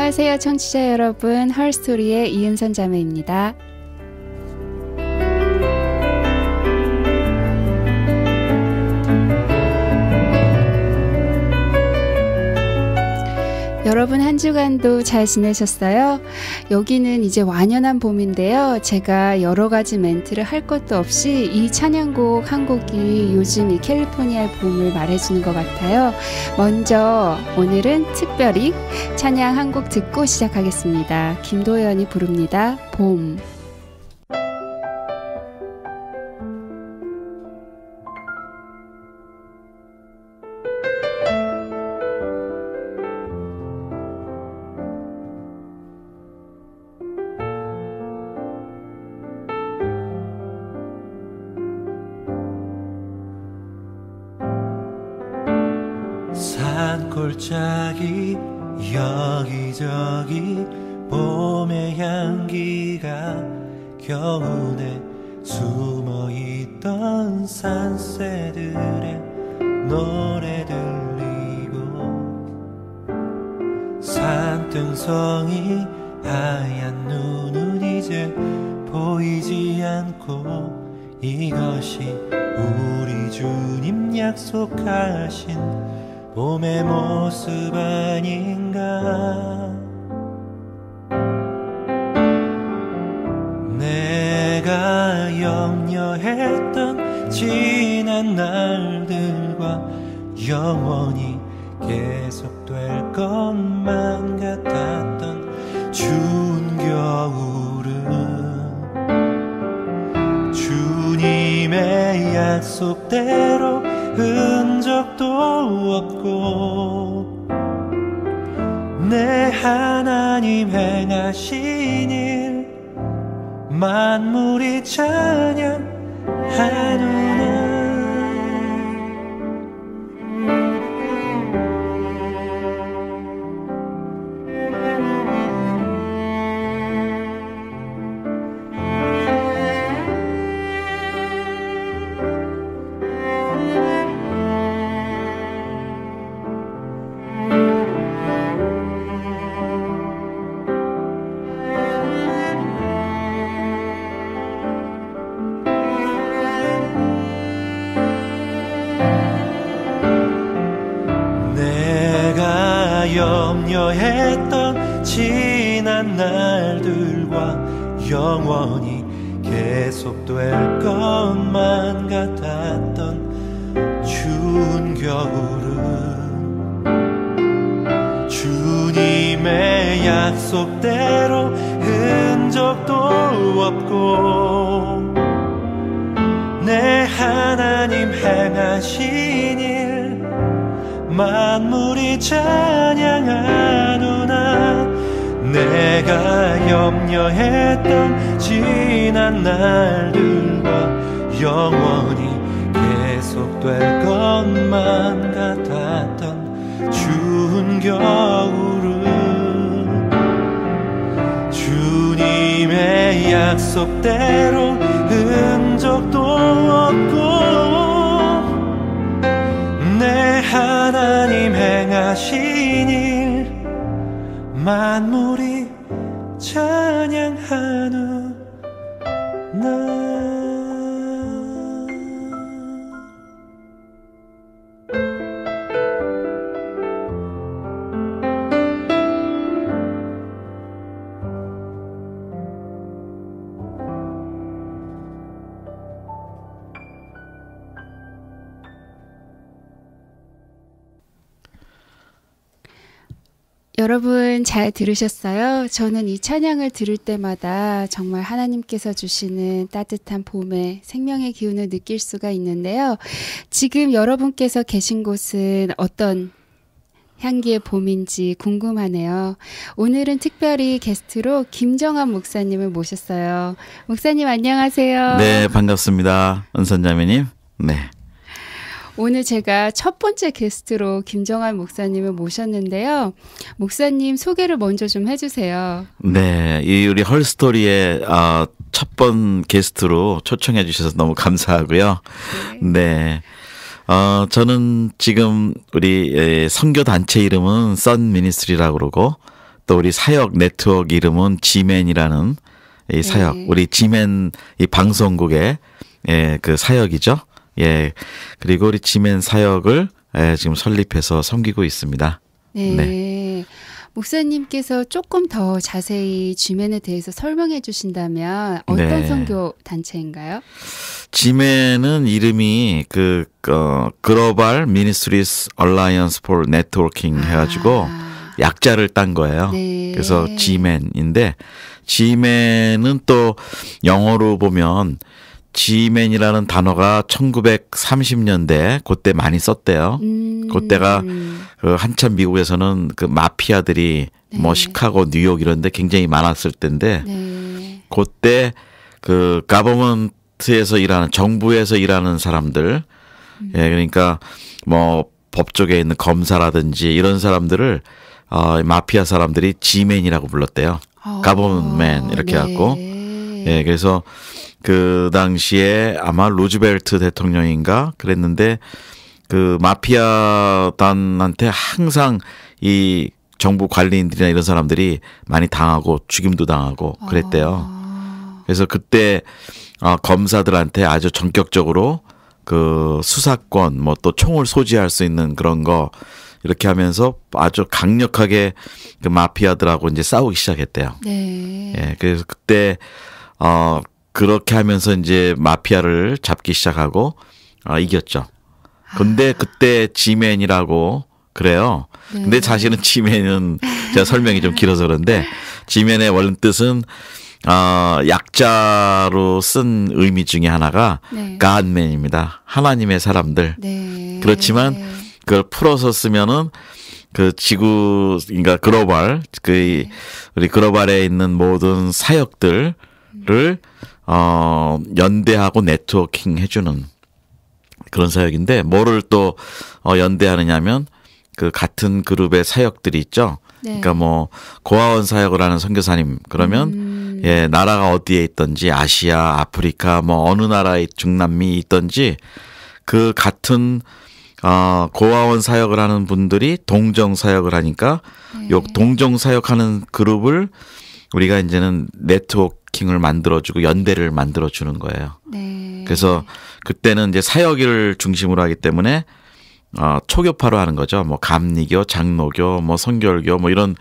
안녕하세요, 청취자 여러분. 헐스토리의 이은선 자매입니다. 여러분 한 주간도 잘 지내셨어요? 여기는 이제 완연한 봄인데요. 제가 여러 가지 멘트를 할 것도 없이 이 찬양곡 한 곡이 요즘 이 캘리포니아의 봄을 말해주는 것 같아요. 먼저 오늘은 특별히 찬양 한 곡 듣고 시작하겠습니다. 김도연이 부릅니다. 봄. 산골짜기 여기저기 봄의 향기가 겨우내 숨어있던 산새들의 노래 들리고 산등성이 하얀 눈은 이제 보이지 않고 이것이 우리 주님 약속하신 봄의 모습 아닌가. 내가 염려했던 지난 날들과 영원히 계속될 것만 같았던 추운 겨울은 주님의 약속대로 흔적도 없고 내 하나님 행하신 일 만물이 찬양하노라. 염려했던 지난 날들과 영원히 계속될 것만 같았던 추운 겨울은 주님의 약속대로 흔적도 없고 내 하나님 행하신 일 만물이 찬양하노라. 내가 염려했던 지난 날들과 영원히 계속될 것만 같았던 추운 겨울은 주님의 약속대로 흔적도 없고 내 하나님 행하신 일 만물이 찬양하노라. 여러분 잘 들으셨어요? 저는 이 찬양을 들을 때마다 정말 하나님께서 주시는 따뜻한 봄의 생명의 기운을 느낄 수가 있는데요. 지금 여러분께서 계신 곳은 어떤 향기의 봄인지 궁금하네요. 오늘은 특별히 게스트로 김정환 목사님을 모셨어요. 목사님 안녕하세요. 네, 반갑습니다. 은선자매님. 네. 오늘 제가 첫 번째 게스트로 김정환 목사님을 모셨는데요. 목사님 소개를 먼저 좀 해주세요. 네, 이 우리 헐스토리의 첫 번 게스트로 초청해 주셔서 너무 감사하고요. 네. 저는 지금 우리 선교 단체 이름은 선 미니스트리라고 그러고 또 우리 사역 네트워크 이름은 지맨이라는 이 사역, 네. 우리 지맨 이 방송국의 그 사역이죠. 예, 그리고 우리 지맨 사역을 지금 설립해서 섬기고 있습니다. 네. 목사님께서 조금 더 자세히 지맨에 대해서 설명해 주신다면 어떤 네. 선교 단체인가요? 지맨은 이름이 글로벌 미니스트리스 얼라이언스 폴 네트워킹 해가지고 약자를 딴 거예요. 네. 그래서 지맨인데 지맨은 또 영어로 보면 지맨이라는 단어가 1930년대 그때 많이 썼대요. 그때가 그 한참 미국에서는 그 마피아들이 뭐 시카고, 뉴욕 이런 데 굉장히 많았을 때인데 네. 그때 그 가버먼트에서 일하는, 정부에서 일하는 사람들, 예, 그러니까 뭐 법조계에 있는 검사라든지 이런 사람들을 마피아 사람들이 지맨이라고 불렀대요. 가버먼맨 이렇게 해갖고. 예, 그래서 그 당시에 아마 루즈벨트 대통령인가 그랬는데 그 마피아단한테 항상 이 정부 관리인들이나 이런 사람들이 많이 당하고 죽임도 당하고 그랬대요. 그래서 그때 검사들한테 아주 전격적으로 그 수사권 뭐 또 총을 소지할 수 있는 그런 거 이렇게 하면서 아주 강력하게 그 마피아들하고 이제 싸우기 시작했대요. 네. 예, 그래서 그때 그렇게 하면서 이제 마피아를 잡기 시작하고 이겼죠. 근데 그때 지맨이라고 그래요. 네. 근데 사실은 지맨은 제가 설명이 좀 길어서 그런데 지맨의 원래 뜻은 약자로 쓴 의미 중에 하나가 네. Godman입니다. 하나님의 사람들. 네. 그렇지만 그걸 풀어서 쓰면은 그 지구, 그러니까 글로벌, 우리 글로벌에 있는 모든 사역들을 연대하고 네트워킹 해주는 그런 사역인데, 뭐를 또 연대하느냐면 그 같은 그룹의 사역들이 있죠. 네. 그러니까 뭐 고아원 사역을 하는 선교사님 그러면 예, 나라가 어디에 있든지 아시아, 아프리카 뭐 어느 나라에 중남미 있든지 그 같은 고아원 사역을 하는 분들이 동정 사역을 하니까 요 동정 사역하는 그룹을 우리가 이제는 네트워킹을 만들어주고 연대를 만들어주는 거예요. 네. 그래서 그때는 이제 사역을 중심으로 하기 때문에 초교파로 하는 거죠. 뭐 감리교, 장로교, 뭐 선결교, 뭐 이런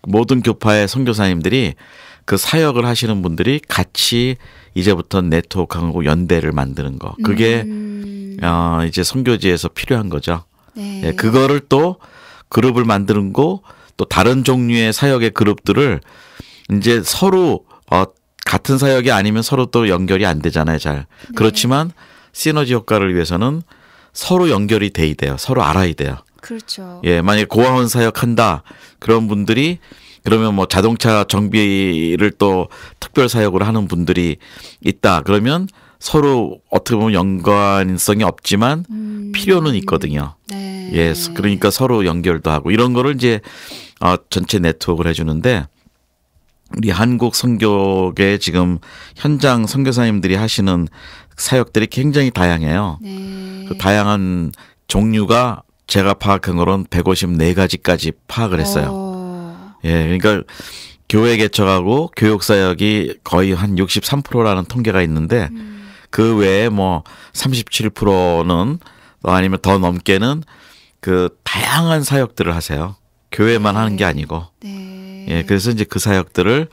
모든 교파의 선교사님들이 그 사역을 하시는 분들이 같이 이제부터 네트워크하고 연대를 만드는 거. 그게 이제 선교지에서 필요한 거죠. 네. 예, 그거를 또 그룹을 만드는 거, 또 다른 종류의 사역의 그룹들을 이제 서로 같은 사역이 아니면 서로 또 연결이 안 되잖아요, 잘. 네. 그렇지만 시너지 효과를 위해서는 서로 연결이 돼야 돼요. 서로 알아야 돼요. 그렇죠. 예, 만약에 고아원 사역한다 그런 분들이 그러면 뭐 자동차 정비를 또 특별 사역으로 하는 분들이 있다. 그러면 서로 어떻게 보면 연관성이 없지만 필요는 있거든요. 네. 예, 그러니까 서로 연결도 하고 이런 거를 이제 전체 네트워크를 해주는데, 우리 한국 선교계 지금 현장 선교사님들이 하시는 사역들이 굉장히 다양해요. 네. 그 다양한 종류가 제가 파악한 거는 154가지까지 파악을 했어요. 예, 그러니까 교회 개척하고 교육 사역이 거의 한 63%라는 통계가 있는데 그 외에 뭐 37%는 아니면 더 넘게는 그 다양한 사역들을 하세요. 교회만 하는 게 아니고. 네. 예, 그래서 이제 그 사역들을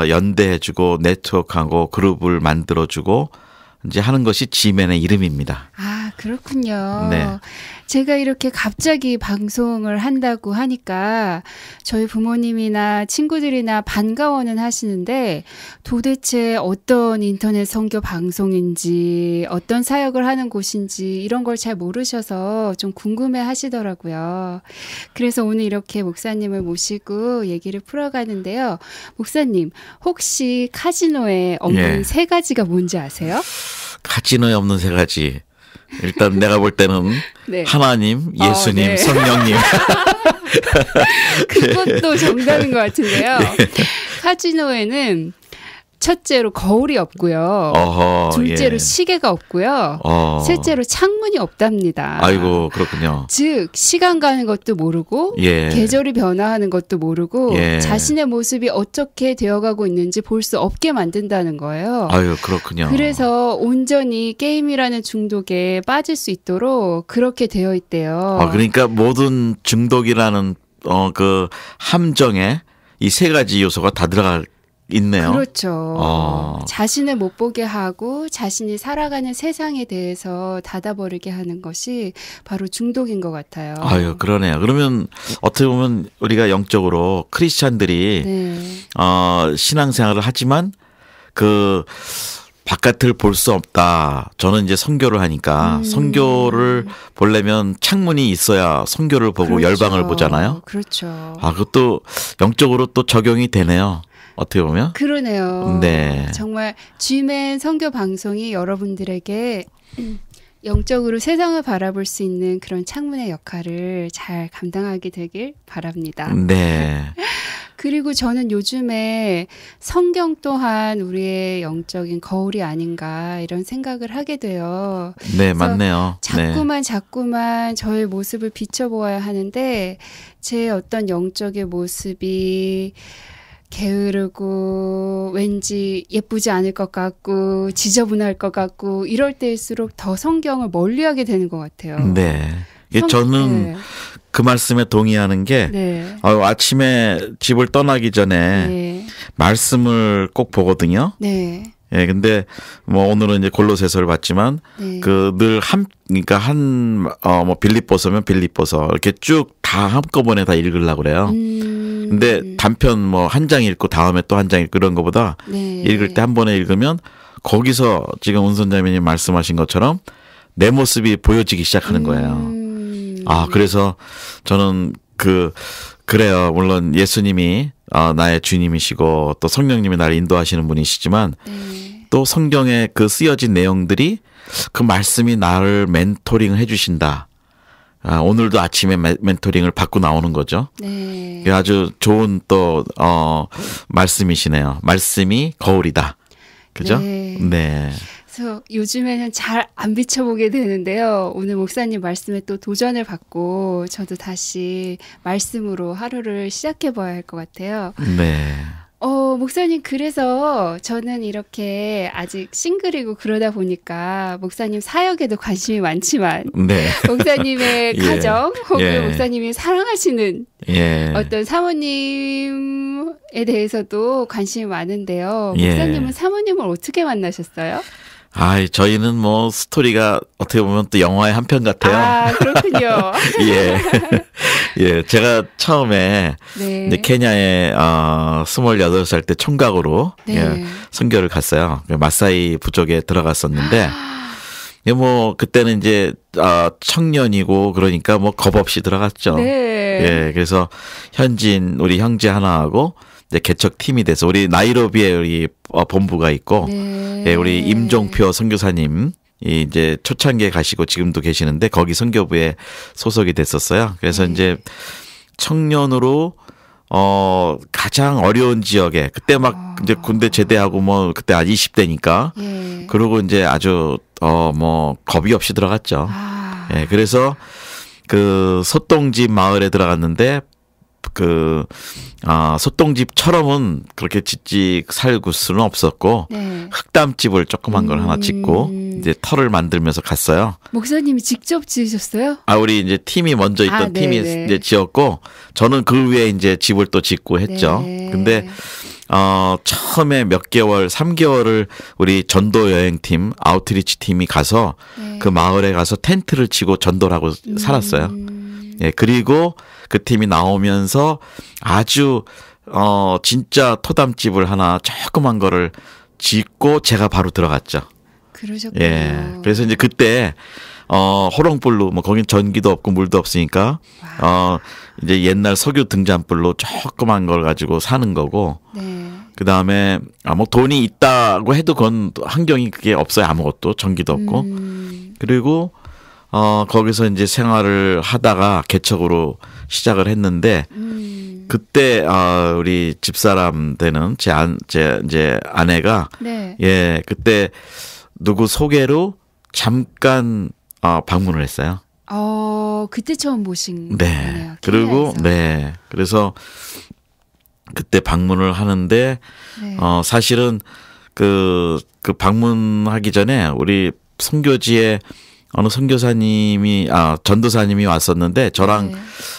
연대해주고 네트워크하고 그룹을 만들어주고 이제 하는 것이 지맨의 이름입니다. 아, 그렇군요. 네. 제가 이렇게 갑자기 방송을 한다고 하니까 저희 부모님이나 친구들이나 반가워는 하시는데 도대체 어떤 인터넷 선교 방송인지 어떤 사역을 하는 곳인지 이런 걸 잘 모르셔서 좀 궁금해 하시더라고요. 그래서 오늘 이렇게 목사님을 모시고 얘기를 풀어가는데요. 목사님, 혹시 카지노에 없는 예. 세 가지가 뭔지 아세요? 카지노에 없는 세 가지. 일단 내가 볼 때는 네. 하나님, 예수님, 네. 성령님. 그것도 정답인 것 같은데요. 카지노에는 첫째로 거울이 없고요. 어허, 둘째로 예. 시계가 없고요. 셋째로 창문이 없답니다. 아이고 그렇군요. 즉 시간 가는 것도 모르고 예. 계절이 변화하는 것도 모르고 예. 자신의 모습이 어떻게 되어가고 있는지 볼 수 없게 만든다는 거예요. 아유 그렇군요. 그래서 온전히 게임이라는 중독에 빠질 수 있도록 그렇게 되어 있대요. 그러니까 모든 중독이라는 그 함정에 이 세 가지 요소가 다 들어가 있네요. 그렇죠. 자신을 못 보게 하고 자신이 살아가는 세상에 대해서 닫아버리게 하는 것이 바로 중독인 것 같아요. 아유 그러네요. 그러면 어떻게 보면 우리가 영적으로 크리스찬들이 네. 신앙생활을 하지만 그 바깥을 볼 수 없다. 저는 이제 선교를 하니까 선교를 보려면 창문이 있어야 선교를 보고 그렇죠. 열방을 보잖아요. 그렇죠. 그것도 영적으로 또 적용이 되네요. 어떻게 보면. 그러네요. 네. 정말 G맨 선교 방송이 여러분들에게 영적으로 세상을 바라볼 수 있는 그런 창문의 역할을 잘 감당하게 되길 바랍니다. 네. 그리고 저는 요즘에 성경 또한 우리의 영적인 거울이 아닌가 이런 생각을 하게 돼요. 네, 맞네요. 자꾸만 저의 모습을 비춰보아야 하는데 제 어떤 영적의 모습이 게으르고 왠지 예쁘지 않을 것 같고 지저분할 것 같고 이럴 때일수록 더 성경을 멀리하게 되는 것 같아요. 네. 저는 네. 그 말씀에 동의하는 게 네. 아침에 집을 떠나기 전에 네. 말씀을 꼭 보거든요. 네. 예, 근데 뭐 오늘은 이제 골로새서를 봤지만 네. 그러니까 뭐 빌립보서면 빌립보서 이렇게 쭉 다 한꺼번에 다 읽으려고 그래요. 근데 단편 뭐 한 장 읽고 다음에 또 한 장 읽고 이런 거보다 네. 읽을 때 한 번에 읽으면 거기서 지금 은선자매님 말씀하신 것처럼 내 모습이 보여지기 시작하는 거예요. 그래서 저는 그래요. 물론 예수님이 나의 주님이시고 또 성령님이 나를 인도하시는 분이시지만 네. 또 성경에 그 쓰여진 내용들이 그 말씀이 나를 멘토링 해주신다. 오늘도 아침에 멘토링을 받고 나오는 거죠. 네. 아주 좋은 또 말씀이시네요. 말씀이 거울이다. 그죠? 네. 네. 그래서 요즘에는 잘 안 비춰보게 되는데요. 오늘 목사님 말씀에 또 도전을 받고 저도 다시 말씀으로 하루를 시작해봐야 할 것 같아요. 네. 목사님, 그래서 저는 이렇게 아직 싱글이고 그러다 보니까 목사님 사역에도 관심이 많지만 네. 목사님의 예. 가정 혹은 예. 목사님이 사랑하시는 예. 어떤 사모님에 대해서도 관심이 많은데요. 예. 목사님은 사모님을 어떻게 만나셨어요? 저희는 뭐 스토리가 어떻게 보면 또 영화의 한 편 같아요. 그렇군요. 예. 예. 제가 처음에 네. 이제 케냐에 28살 때 총각으로 네. 예, 선교를 갔어요. 마사이 부족에 들어갔었는데 뭐 그때는 이제 청년이고 그러니까 뭐 겁 없이 들어갔죠. 네. 예. 그래서 현진 우리 형제 하나하고 이제 개척 팀이 돼서 우리 나이로비에 우리 본부가 있고 네. 예, 우리 임종표 선교사님 이제 초창기에 가시고 지금도 계시는데 거기 선교부에 소속이 됐었어요. 그래서 이제 청년으로 가장 어려운 지역에 그때 막 이제 군대 제대하고 뭐 그때 20대니까 예. 그러고 이제 아주 뭐 겁이 없이 들어갔죠. 예, 그래서 그 소똥집 마을에 들어갔는데 소똥집처럼은 그렇게 짓지 살고 수는 없었고 네. 흙담집을 조그만 걸 하나 짓고 이제 터를 만들면서 갔어요. 목사님이 직접 지으셨어요? 우리 이제 팀이 먼저 있던 팀이 네네. 이제 지었고 저는 그 위에 이제 집을 또 짓고 했죠. 네. 근데 처음에 몇 개월, 3개월을 우리 전도 여행팀, 아웃리치 팀이 가서 네. 그 마을에 가서 텐트를 치고 전도를 하고 살았어요. 예, 그리고 그 팀이 나오면서 아주 진짜 토담집을 하나 조그만 거를 짓고 제가 바로 들어갔죠. 그러셨군요. 예. 그래서 이제 그때 호롱불로 뭐 거긴 전기도 없고 물도 없으니까 이제 옛날 석유 등잔불로 조그만 걸 가지고 사는 거고. 네. 그다음에 뭐 돈이 있다고 해도 그건 환경이 그게 없어요. 아무것도 전기도 없고. 그리고 거기서 이제 생활을 하다가 개척으로 시작을 했는데 그때 우리 집사람 되는 제 이제 아내가 네. 예, 그때 누구 소개로 잠깐 방문을 했어요. 그때 처음 보신 네. 거네요. 그리고 케냐에서. 네. 그래서 그때 방문을 하는데 네. 사실은 그 방문하기 전에 우리 선교지에 어느 선교사님이 전도사님이 왔었는데 저랑 네.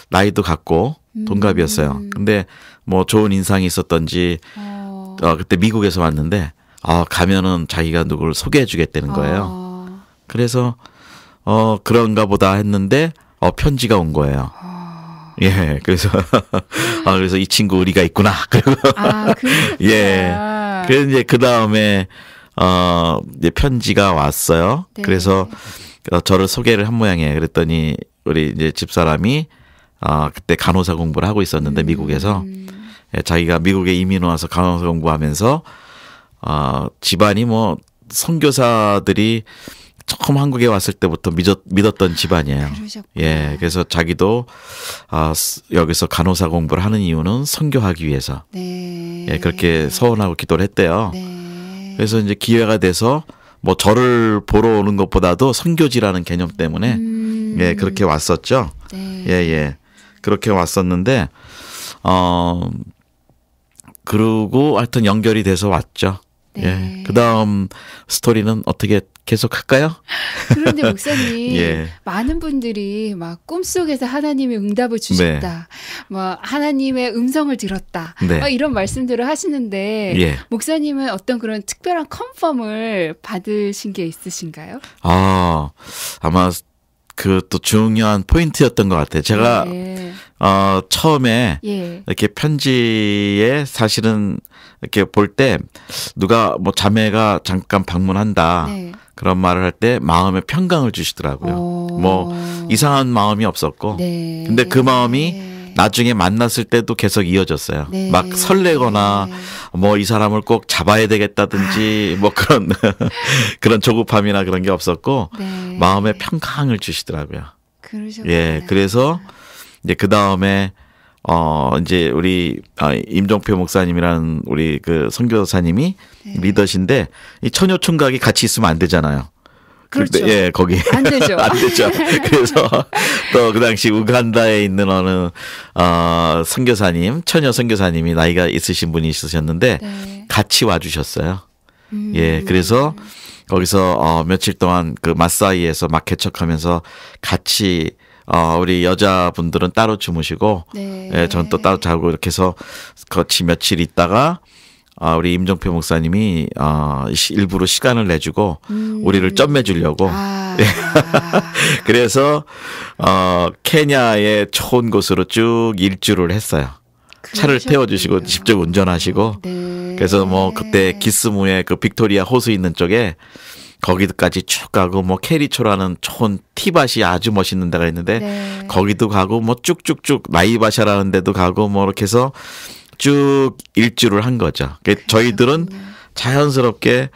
나이도 같고 동갑이었어요. 근데 뭐 좋은 인상이 있었던지 그때 미국에서 왔는데 가면은 자기가 누구를 소개해 주겠다는 거예요. 그래서 그런가 보다 했는데 편지가 온 거예요. 예, 그래서 그래서 이 친구 의리가 있구나. 그리고 예, 그래서 이제 그 다음에 이제 편지가 왔어요. 네. 그래서 저를 소개를 한 모양이에요. 그랬더니 우리 이제 집사람이 그때 간호사 공부를 하고 있었는데 미국에서 예, 자기가 미국에 이민 와서 간호사 공부하면서 집안이 뭐 선교사들이 처음 한국에 왔을 때부터 믿었던 집안이에요. 그러셨구나. 예, 그래서 자기도 여기서 간호사 공부를 하는 이유는 선교하기 위해서 네. 예, 그렇게 서원하고 기도를 했대요. 네. 그래서 이제 기회가 돼서 뭐 저를 보러 오는 것보다도 선교지라는 개념 때문에 예, 그렇게 왔었죠. 네. 예, 예. 그렇게 왔었는데 그러고 하여튼 연결이 돼서 왔죠. 네. 예. 그다음 스토리는 어떻게 계속 할까요? 그런데 목사님, 예. 많은 분들이 막 꿈속에서 하나님이 응답을 주셨다. 뭐 하나님의 음성을 들었다. 네. 이런 말씀들을 하시는데 예. 목사님은 어떤 그런 특별한 컨펌을 받으신 게 있으신가요? 아마 그 또 중요한 포인트였던 것 같아요. 제가 네. 처음에 예. 이렇게 편지에 사실은 이렇게 볼 때 누가 뭐 자매가 잠깐 방문한다. 네. 그런 말을 할 때 마음에 평강을 주시더라고요. 뭐 이상한 마음이 없었고. 네. 근데 그 마음이 나중에 만났을 때도 계속 이어졌어요. 네. 막 설레거나 뭐 이 사람을 꼭 잡아야 되겠다든지 뭐 그런 그런 조급함이나 그런 게 없었고 네. 마음에 평강을 주시더라고요. 그러셨구나. 예, 그래서 이제 그 다음에 이제 우리 임종표 목사님이라는 우리 그 선교사님이 리더신데 이 처녀 총각이 같이 있으면 안 되잖아요. 그렇죠. 예, 거기 안 되죠. 안 되죠. 그래서 또 그 당시 우간다에 있는 어느 선교사님, 처녀 선교사님이 나이가 있으신 분이 있으셨는데 네. 같이 와주셨어요. 예, 그래서 거기서 며칠 동안 그 마사이에서 막 개척하면서 같이 우리 여자분들은 따로 주무시고, 네. 예, 전 또 따로 자고 이렇게 해서 같이 며칠 있다가 우리 임종표 목사님이 일부러 시간을 내주고 우리를 점매주려고. 그래서 케냐의 좋은 곳으로 쭉 일주를 했어요. 차를 태워주시고 직접 운전하시고. 네. 그래서 뭐 그때 기스무의 그 빅토리아 호수 있는 쪽에 거기까지 쭉 가고 뭐 캐리초라는 좋은 티밭이 아주 멋있는 데가 있는데 네. 거기도 가고 뭐 쭉쭉쭉 나이바샤라는 데도 가고 뭐 이렇게 해서 쭉 일주를 한 거죠. 저희들은 자연스럽게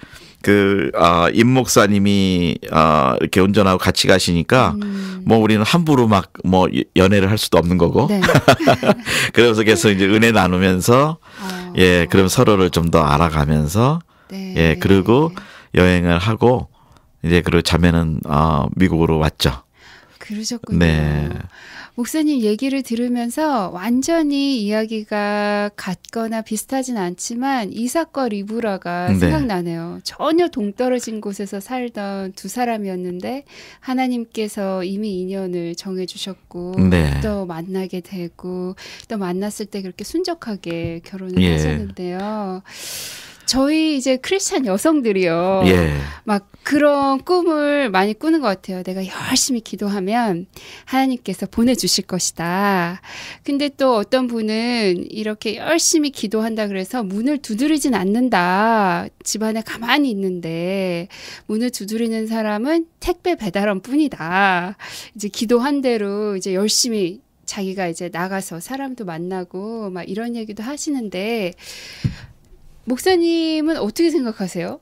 임 목사님이 이렇게 운전하고 같이 가시니까 뭐 우리는 함부로 막 뭐 연애를 할 수도 없는 거고. 네. 그래서 계속 이제 은혜 나누면서 예, 그럼 서로를 좀 더 알아가면서 네. 예, 그리고 여행을 하고 이제 그리고 자매는 미국으로 왔죠. 그러셨군요. 네. 목사님 얘기를 들으면서 완전히 이야기가 같거나 비슷하진 않지만 이삭과 리브라가 네. 생각나네요. 전혀 동떨어진 곳에서 살던 두 사람이었는데 하나님께서 이미 인연을 정해주셨고 네. 또 만나게 되고 또 만났을 때 그렇게 순적하게 결혼을 예. 하셨는데요. 저희 이제 크리스찬 여성들이요. 예. 막 그런 꿈을 많이 꾸는 것 같아요. 내가 열심히 기도하면 하나님께서 보내주실 것이다. 근데 또 어떤 분은 이렇게 열심히 기도한다 그래서 문을 두드리진 않는다. 집안에 가만히 있는데 문을 두드리는 사람은 택배 배달원 뿐이다. 이제 기도한 대로 이제 열심히 자기가 이제 나가서 사람도 만나고 막 이런 얘기도 하시는데 목사님은 어떻게 생각하세요?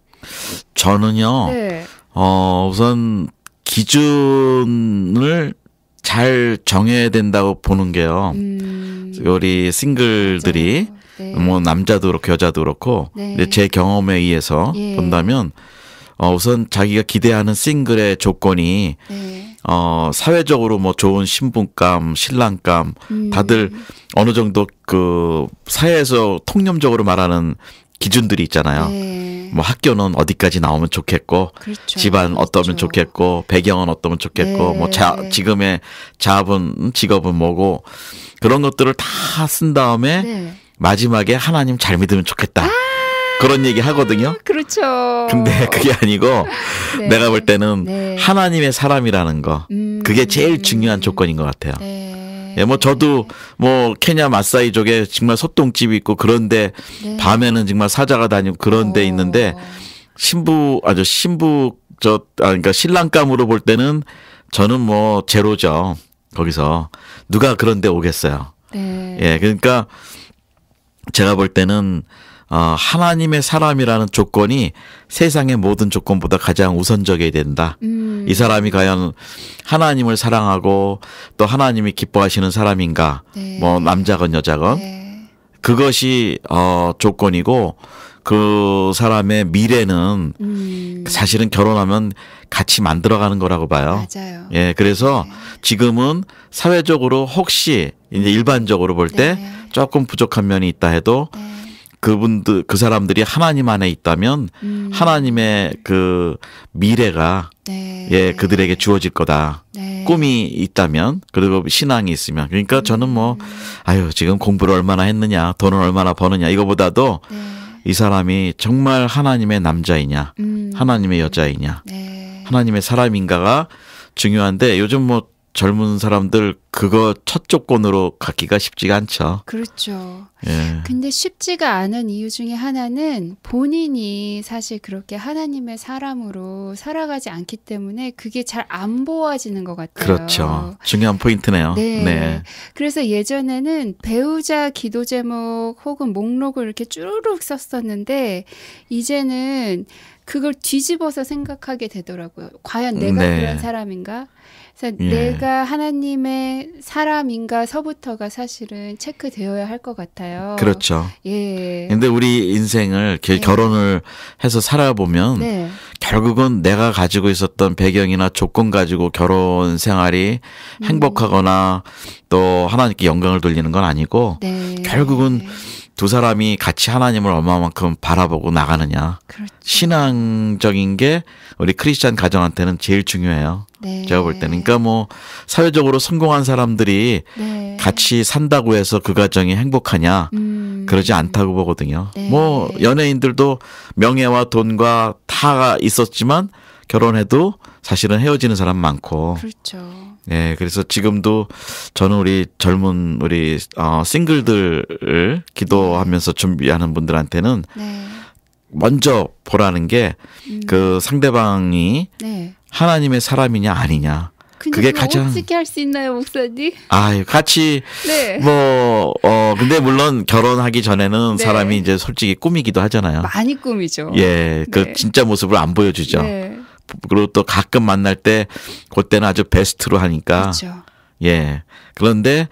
저는요. 네. 우선 기준을 잘 정해야 된다고 보는 게요. 우리 싱글들이 네. 뭐 남자도 그렇고 여자도 그렇고 네. 근데 제 경험에 의해서 예. 본다면 우선 자기가 기대하는 싱글의 조건이 네. 사회적으로 뭐 좋은 신분감, 신랑감 다들 어느 정도 그 사회에서 통념적으로 말하는 기준들이 있잖아요. 네. 뭐 학교는 어디까지 나오면 좋겠고 그렇죠. 집안 어떠면 그렇죠. 좋겠고 배경은 어떠면 좋겠고 네. 뭐 지금의 직업은 뭐고 그런 것들을 다 쓴 다음에 네. 마지막에 하나님 잘 믿으면 좋겠다. 그런 얘기 하거든요. 그렇죠. 근데 그게 아니고 네. 내가 볼 때는 네. 하나님의 사람이라는 거 그게 제일 중요한 조건인 것 같아요. 네. 예, 뭐 저도 뭐 케냐 마사이족에 정말 소똥집이 있고 그런데 네. 밤에는 정말 사자가 다니고 그런 데 있는데 그러니까 신랑감으로 볼 때는 저는 뭐 제로죠. 거기서 누가 그런 데 오겠어요. 네. 예, 그러니까 제가 볼 때는 하나님의 사람이라는 조건이 세상의 모든 조건보다 가장 우선적이어야 된다. 이 사람이 과연 하나님을 사랑하고 또 하나님이 기뻐하시는 사람인가? 네. 뭐 남자건 여자건 네. 그것이 조건이고 그 사람의 미래는 사실은 결혼하면 같이 만들어가는 거라고 봐요. 맞아요. 예, 그래서 네. 지금은 사회적으로 혹시 이제 일반적으로 볼 때 네. 조금 부족한 면이 있다 해도 네. 그 사람들이 하나님 안에 있다면 하나님의 그 미래가 네. 예, 그들에게 주어질 거다. 네. 꿈이 있다면 그리고 신앙이 있으면 그러니까 저는 뭐 지금 공부를 얼마나 했느냐 돈을 얼마나 버느냐 이거보다도 네. 이 사람이 정말 하나님의 남자이냐 하나님의 여자이냐 네. 하나님의 사람인가가 중요한데 요즘 뭐 젊은 사람들 그거 첫 조건으로 갖기가 쉽지가 않죠. 그렇죠. 예. 근데 쉽지가 않은 이유 중에 하나는 본인이 사실 그렇게 하나님의 사람으로 살아가지 않기 때문에 그게 잘 안 보아지는 것 같아요. 그렇죠. 중요한 포인트네요. 네. 네. 그래서 예전에는 배우자 기도 제목 혹은 목록을 이렇게 쭈루룩 썼었는데 이제는 그걸 뒤집어서 생각하게 되더라고요. 과연 내가 네. 그런 사람인가? 그래서 예. 내가 하나님의 사람인가서부터가 사실은 체크되어야 할 것 같아요. 그렇죠. 예. 근데 우리 인생을 네. 결혼을 해서 살아보면 네. 결국은 내가 가지고 있었던 배경이나 조건 가지고 결혼 생활이 행복하거나 또 하나님께 영광을 돌리는 건 아니고 네. 결국은 두 사람이 같이 하나님을 얼마만큼 바라보고 나가느냐. 그렇죠. 신앙적인 게 우리 크리스찬 가정한테는 제일 중요해요. 네. 제가 볼 때는. 그러니까 뭐 사회적으로 성공한 사람들이 네. 같이 산다고 해서 그 가정이 행복하냐? 그러지 않다고 보거든요. 네. 뭐 연예인들도 명예와 돈과 다가 있었지만 결혼해도 사실은 헤어지는 사람 많고. 그렇죠. 예, 그래서 지금도 저는 우리 젊은 우리 싱글들을 기도하면서 준비하는 분들한테는 네. 먼저 보라는 게 그 상대방이 네. 하나님의 사람이냐 아니냐. 근데 그게 그거 가장 어떻게 할 수 있나요, 목사님? 같이 네. 근데 물론 결혼하기 전에는 네. 사람이 이제 솔직히 꾸미기도 하잖아요. 많이 꾸미죠. 예, 그 네. 진짜 모습을 안 보여주죠. 네. 그리고 또 가끔 만날 때 그때는 아주 베스트로 하니까. 그렇죠. 예. 그런데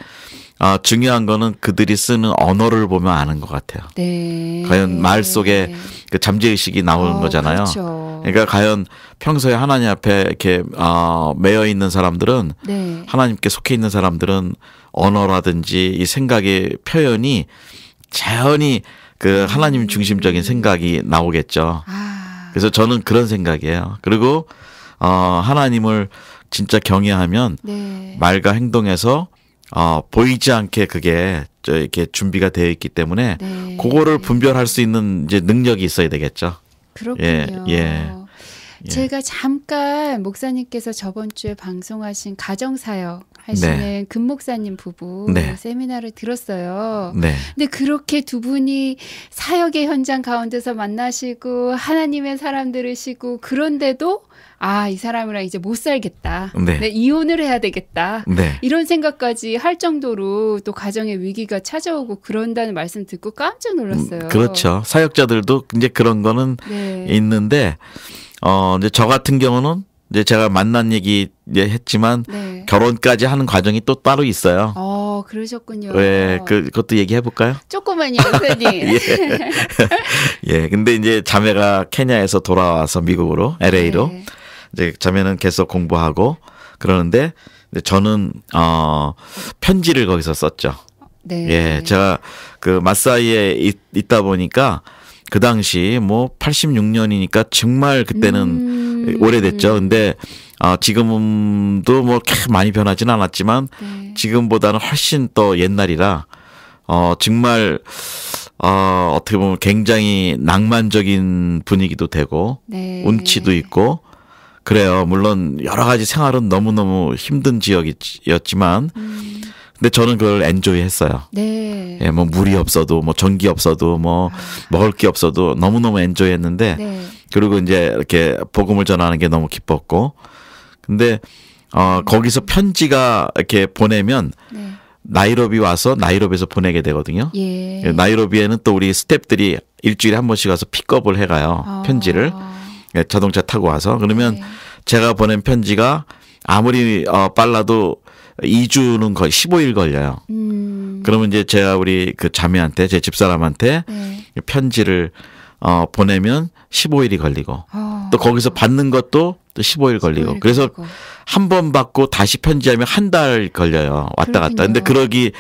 중요한 거는 그들이 쓰는 언어를 보면 아는 것 같아요. 네. 과연 말 속에 그 잠재의식이 나오는 거잖아요. 그렇죠. 그러니까 과연 평소에 하나님 앞에 이렇게 매여 있는 사람들은 네. 하나님께 속해 있는 사람들은 언어라든지 이 생각의 표현이 자연히 그 하나님 중심적인 생각이 나오겠죠. 그래서 저는 그런 생각이에요. 그리고 하나님을 진짜 경외하면 네. 말과 행동에서 보이지 않게 그게 이렇게 준비가 되어 있기 때문에 네. 그거를 분별할 수 있는 이제 능력이 있어야 되겠죠. 그렇군요. 예. 제가 잠깐 목사님께서 저번 주에 방송하신 가정사역 하시는 금 목사님 부부 네. 세미나를 들었어요. 네. 근데 그렇게 두 분이 사역의 현장 가운데서 만나시고 하나님의 사람 들으시고 그런데도 이 사람이랑 이제 못 살겠다. 네. 네, 이혼을 해야 되겠다. 네. 이런 생각까지 할 정도로 또 가정의 위기가 찾아오고 그런다는 말씀 듣고 깜짝 놀랐어요. 그렇죠. 사역자들도 이제 그런 거는 네. 있는데 이제 저 같은 경우는 이제 제가 만난 얘기 이제 했지만 네. 결혼까지 하는 과정이 또 따로 있어요. 그러셨군요. 네, 그것도 얘기해 볼까요? 조금만요, 목사님. 예. 예, 근데 이제 자매가 케냐에서 돌아와서 미국으로, LA로. 네. 이제 자매는 계속 공부하고 그러는데 저는 편지를 거기서 썼죠. 네. 예, 제가 그 마사이에 있다 보니까 그 당시 뭐 86년이니까 정말 그때는 오래됐죠. 근데 지금도 뭐 그렇게 많이 변하진 않았지만 네. 지금보다는 훨씬 더 옛날이라 정말 어떻게 보면 굉장히 낭만적인 분위기도 되고 네. 운치도 있고 그래요. 물론 여러 가지 생활은 너무너무 힘든 지역이었지만 근데 저는 그걸 엔조이 했어요. 네. 예, 뭐 물이 없어도 뭐 전기 없어도 뭐 먹을 게 없어도 너무너무 엔조이 했는데 네. 그리고 이제 이렇게 복음을 전하는 게 너무 기뻤고 근데 거기서 편지가 이렇게 보내면 네. 나이로비 와서 나이로비에서 보내게 되거든요. 예. 나이로비에는 또 우리 스태프들이 일주일에 한 번씩 가서 픽업을 해가요. 편지를. 예, 자동차 타고 와서. 그러면 네. 제가 보낸 편지가 아무리 빨라도 2주는 거의 15일 걸려요. 그러면 이제 제가 우리 그 자매한테 제 집사람한테 네. 편지를 보내면 15일이 걸리고 또 거기서 받는 것도 또 15일 걸리고 15일 그래서 걸리고. 한 번 받고 다시 편지하면 한 달 걸려요. 왔다 갔다. 근데 그렇게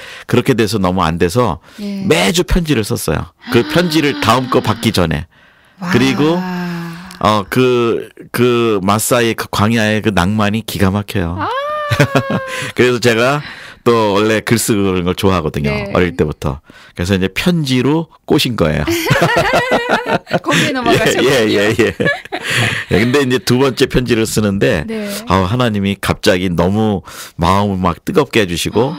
돼서 너무 안 돼서 네. 매주 편지를 썼어요. 그 편지를 다음 거 받기 전에. 와. 그리고 그 마사이의 그 광야의 그 낭만이 기가 막혀요. 그래서 제가 또 원래 글 쓰는 걸 좋아하거든요. 네. 어릴 때부터. 그래서 이제 편지로 꼬신 거예요. 거기에 넘어가셨군요. 예. 근데 이제 두 번째 편지를 쓰는데 네. 하나님이 갑자기 너무 마음을 막 뜨겁게 해주시고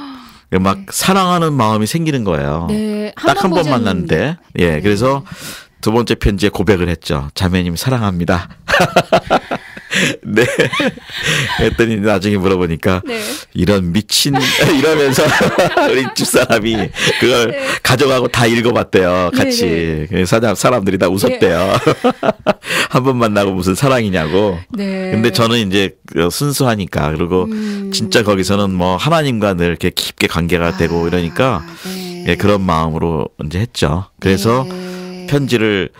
막 사랑하는 마음이 생기는 거예요. 네. 딱 한 번 보셨는데. 만났는데. 예. 그래서 두 번째 편지에 고백을 했죠. 자매님 사랑합니다. 네. 했더니 나중에 물어보니까 네. 이런 미친 이러면서 우리 집사람이 그걸 네. 가져가고 다 읽어봤대요. 같이. 사람들이 다 웃었대요. 한 번 만나고 무슨 사랑이냐고. 네. 근데 저는 이제 순수하니까 그리고 진짜 거기서는 뭐 하나님과 늘 이렇게 깊게 관계가 되고 이러니까 네. 예, 그런 마음으로 이제 했죠. 그래서 네. 편지를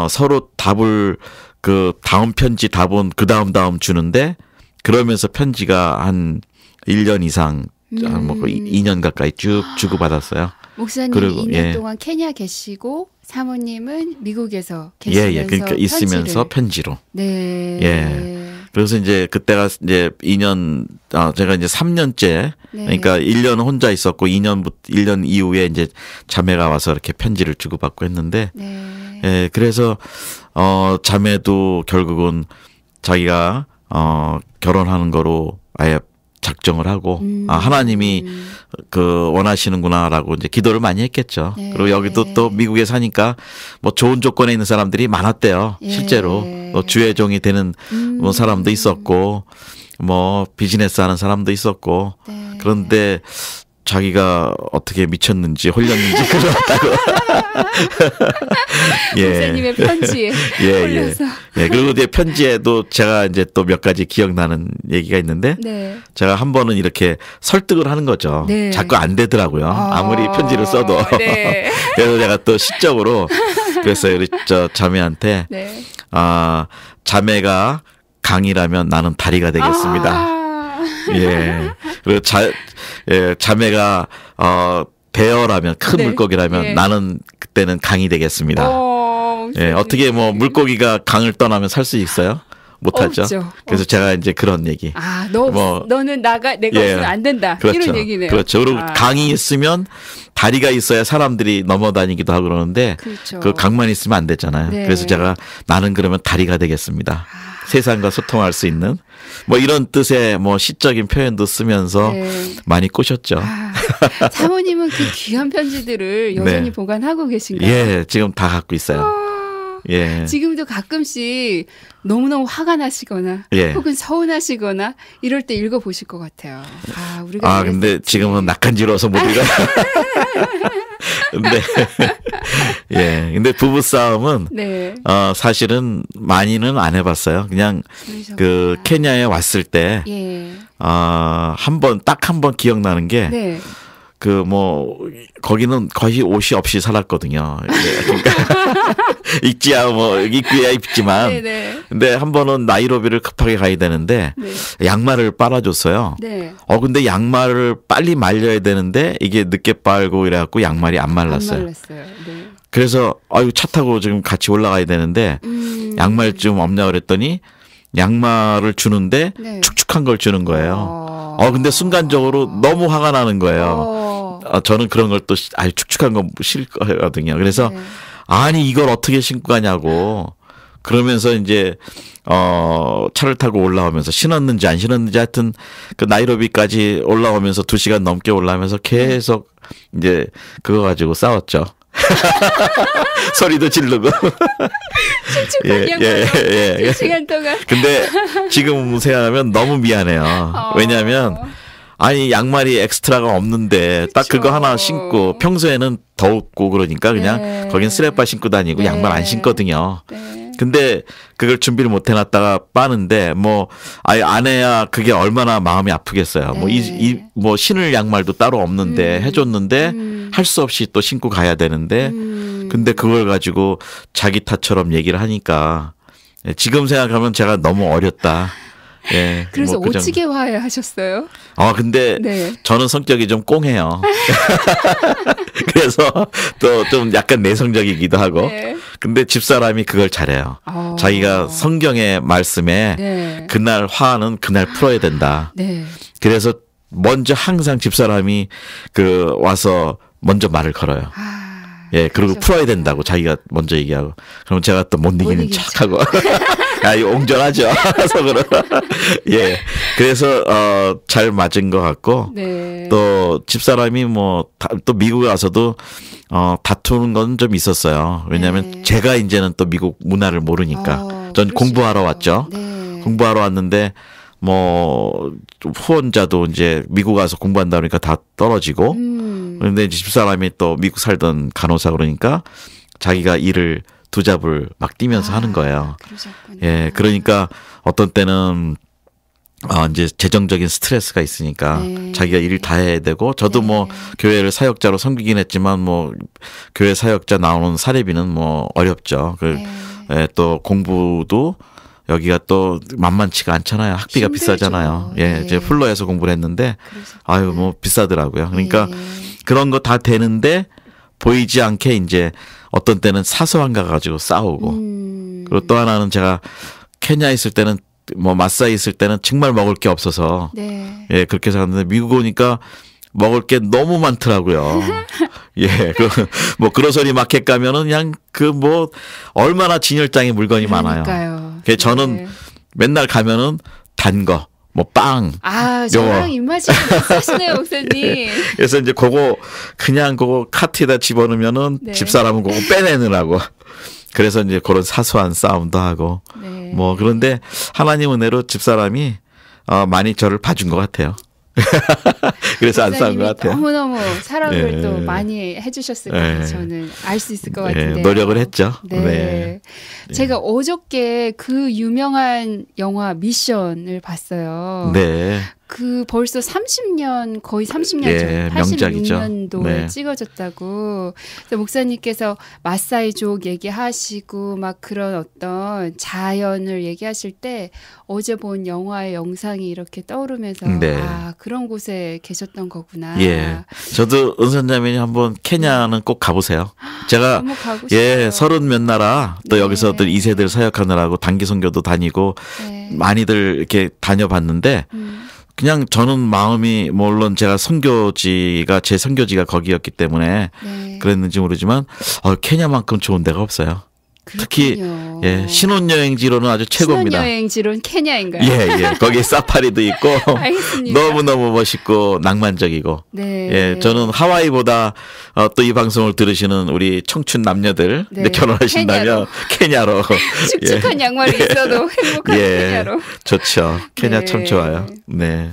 서로 답을 그 다음 편지 답은 그 다음 주는데 그러면서 편지가 한 1년 이상 뭐 2년 가까이 쭉 주고받았어요. 목사님 그리고, 2년 예. 동안 케냐 계시고 사모님은 미국에서 계시면서 예. 그러니까 있으면서 편지를. 편지로. 네. 예. 그래서 이제 그때가 이제 2년 제가 이제 3년째 네. 그러니까 1년 혼자 있었고 1년 이후에 이제 자매가 와서 이렇게 편지를 주고받고 했는데 네. 예, 그래서 자매도 결국은 자기가 결혼하는 거로 아예 작정을 하고 하나님이 그 원하시는구나라고 이제 기도를 많이 했겠죠. 네. 그리고 여기도 또 미국에 사니까 뭐 좋은 조건에 있는 사람들이 많았대요. 예. 실제로 주의 종이 되는 뭐 사람도 있었고 뭐 비즈니스 하는 사람도 있었고 네. 그런데 자기가 어떻게 미쳤는지 홀렸는지 그러다고. 목사님의 편지에 홀려서. 예. 그리고 이제 편지에도 제가 이제 또 몇 가지 기억나는 얘기가 있는데 네. 제가 한 번은 이렇게 설득을 하는 거죠. 네. 자꾸 안 되더라고요. 아무리 편지를 써도. 네. 그래서 제가 또 시적으로 그랬어요. 우리 저 자매한테 네. 자매가 강이라면 나는 다리가 되겠습니다. 예. 그리고 자매가 배어라면 큰 네. 물고기라면 예. 나는 그때는 강이 되겠습니다. 목사님. 예. 어떻게 뭐 물고기가 강을 떠나면 살 수 있어요? 못하죠. 없죠. 그래서 제가 이제 그런 얘기. 너는 내가 없으면 안 된다. 그렇죠. 이런 얘기네요. 그렇죠. 그리고 강이 있으면 다리가 있어야 사람들이 넘어다니기도 하고 그러는데 그렇죠. 그 강만 있으면 안 되잖아요. 네. 그래서 제가 나는 그러면 다리가 되겠습니다. 세상과 소통할 수 있는 뭐 이런 뜻의 뭐 시적인 표현도 쓰면서 네. 많이 꼬셨죠. 사모님은 그 귀한 편지들을 여전히 네. 보관하고 계신가요? 예, 지금 다 갖고 있어요. 예. 지금도 가끔씩 너무너무 화가 나시거나 예. 혹은 서운하시거나 이럴 때 읽어보실 것 같아요. 우리가 근데 지금은 낯간지러워서 못 읽어요. 근데 예, 근데 부부 싸움은 네. 사실은 많이는 안 해봤어요. 그냥 그러셨구나. 그 케냐에 왔을 때 예. 딱 한 번 기억나는 게 네. 그 뭐 거기는 거의 옷이 없이 살았거든요. 그러니까 입지야 뭐 입기야 입지만. 네네. 근데 한 번은 나이로비를 급하게 가야 되는데 네. 양말을 빨아줬어요. 네. 근데 양말을 빨리 말려야 되는데 이게 늦게 빨고 이래갖고 양말이 안 말랐어요. 안 말랐어요. 네. 그래서 차 타고 지금 같이 올라가야 되는데 양말 좀 없냐 그랬더니 양말을 주는데 네. 축축한 걸 주는 거예요. 근데 순간적으로 너무 화가 나는 거예요. 저는 그런 걸 또 아주 축축한 거 싫거든요. 그래서 네. 아니 이걸 어떻게 신고 가냐고. 그러면서 이제 차를 타고 올라오면서 신었는지 안 신었는지 하여튼 그 나이로비까지 올라오면서 2시간 넘게 올라오면서 계속 이제 그거 가지고 싸웠죠. 소리도 지르고. 축축한 양말로 2시간 동안. 근데 지금 생각하면 너무 미안해요. 왜냐하면 아니 양말이 엑스트라가 없는데 딱 그쵸. 그거 하나 신고 평소에는 덥고 그러니까 그냥 네. 거긴 슬랙바 신고 다니고 네. 양말 안 신거든요. 네. 근데 그걸 준비를 못 해놨다가 빠는데 뭐 아예 안 해야 그게 얼마나 마음이 아프겠어요. 네. 뭐 신을 양말도 따로 없는데 해줬는데 할 수 없이 또 신고 가야 되는데 근데 그걸 가지고 자기 탓처럼 얘기를 하니까 지금 생각하면 제가 너무 어렸다. 예. 그래서 뭐 오지게 화해하셨어요? 근데 네. 저는 성격이 좀 꽁해요. 그래서 또 좀 약간 내성적이기도 하고. 네. 근데 집사람이 그걸 잘해요. 자기가 성경의 말씀에 네. 그날 화는 그날 풀어야 된다. 네. 그래서 먼저 항상 집사람이 와서 먼저 말을 걸어요. 예, 그리고 그러셨구나. 풀어야 된다고 자기가 먼저 얘기하고. 그럼 제가 또 못 이기는 이기죠. 척하고. 이거 옹졸하죠. 속으로. 예. 그래서, 잘 맞은 것 같고. 네. 또 집사람이 또 미국에 와서도, 다투는 건 좀 있었어요. 왜냐하면 네. 제가 이제는 또 미국 문화를 모르니까. 전 공부하러 왔죠. 네. 공부하러 왔는데, 좀 후원자도 이제 미국 와서 공부한다 그러니까 다 떨어지고. 그런데 이제 집사람이 또 미국 살던 간호사 그러니까 자기가 일을 두 잡을 막 뛰면서 하는 거예요. 그러셨구나. 예, 그러니까 어떤 때는 이제 재정적인 스트레스가 있으니까 네. 자기가 일을 다 해야 되고 저도 네. 뭐 교회를 사역자로 섬기긴 했지만 뭐 교회 사역자 나오는 사례비는 뭐 어렵죠. 네. 예, 또 공부도 여기가 또 만만치가 않잖아요. 학비가 힘들죠. 비싸잖아요. 예, 네. 이제 플로에서 공부를 했는데 그러셨구나. 뭐 비싸더라고요. 그러니까 네. 그런 거 다 되는데 보이지 않게 이제 어떤 때는 사소한 거 가지고 싸우고 그리고 또 하나는 제가 케냐 있을 때는 뭐 마사이 있을 때는 정말 먹을 게 없어서 네. 예 그렇게 살았는데 미국 오니까 먹을 게 너무 많더라고요. 예, 뭐 그로서리 마켓 가면은 그냥 뭐 얼마나 진열장에 물건이 많아요. 그러니까요. 그래서 저는 네. 맨날 가면은 단 거, 뭐 빵. 저랑 입맛이 비슷하시네요, 목사님. 그래서 이제 그냥 카트에다 집어넣으면은 네. 집사람은 그거 빼내느라고. 그래서 이제 그런 사소한 싸움도 하고. 네. 뭐 그런데 하나님 은혜로 집사람이 많이 저를 봐준 것 같아요. 그래서 안 싸운 것 같아요. 너무너무 사랑을 예. 또 많이 해주셨을 것 같아요. 예. 저는 알 수 있을 것 예, 같은데요. 노력을 했죠. 네. 네. 제가 어저께 그 유명한 영화 미션을 봤어요. 네. 그 벌써 30년 거의 30년 예, 전 명작이죠. 86년도에 네. 찍어졌다고. 그래서 목사님께서 마사이족 얘기하시고 막 그런 어떤 자연을 얘기하실 때 어제 본 영화의 영상이 이렇게 떠오르면서 네. 그런 곳에 계셨던 거구나. 예. 저도 은선자매님 한번 케냐는 꼭 가보세요. 제가 너무 가고 싶어요. 예, 30 몇 나라 또 네. 여기서들 2세들 사역하느라고 단기 선교도 다니고 네. 많이들 이렇게 다녀봤는데 그냥 저는 마음이 물론 제가 제 선교지가 거기였기 때문에 네. 그랬는지 모르지만 케냐만큼 좋은 데가 없어요. 특히 그렇군요. 예, 신혼여행지로는 아주 최고입니다. 신혼여행지로는 케냐인가요? 예. 거기 사파리도 있고 알겠습니다. 너무너무 멋있고 낭만적이고 네. 예, 저는 하와이보다 또 이 방송을 들으시는 우리 청춘 남녀들 네. 결혼하신다면 케냐로 축축한 양말이 있어도 행복한 예, 케냐로. 좋죠. 케냐 네. 참 좋아요. 네.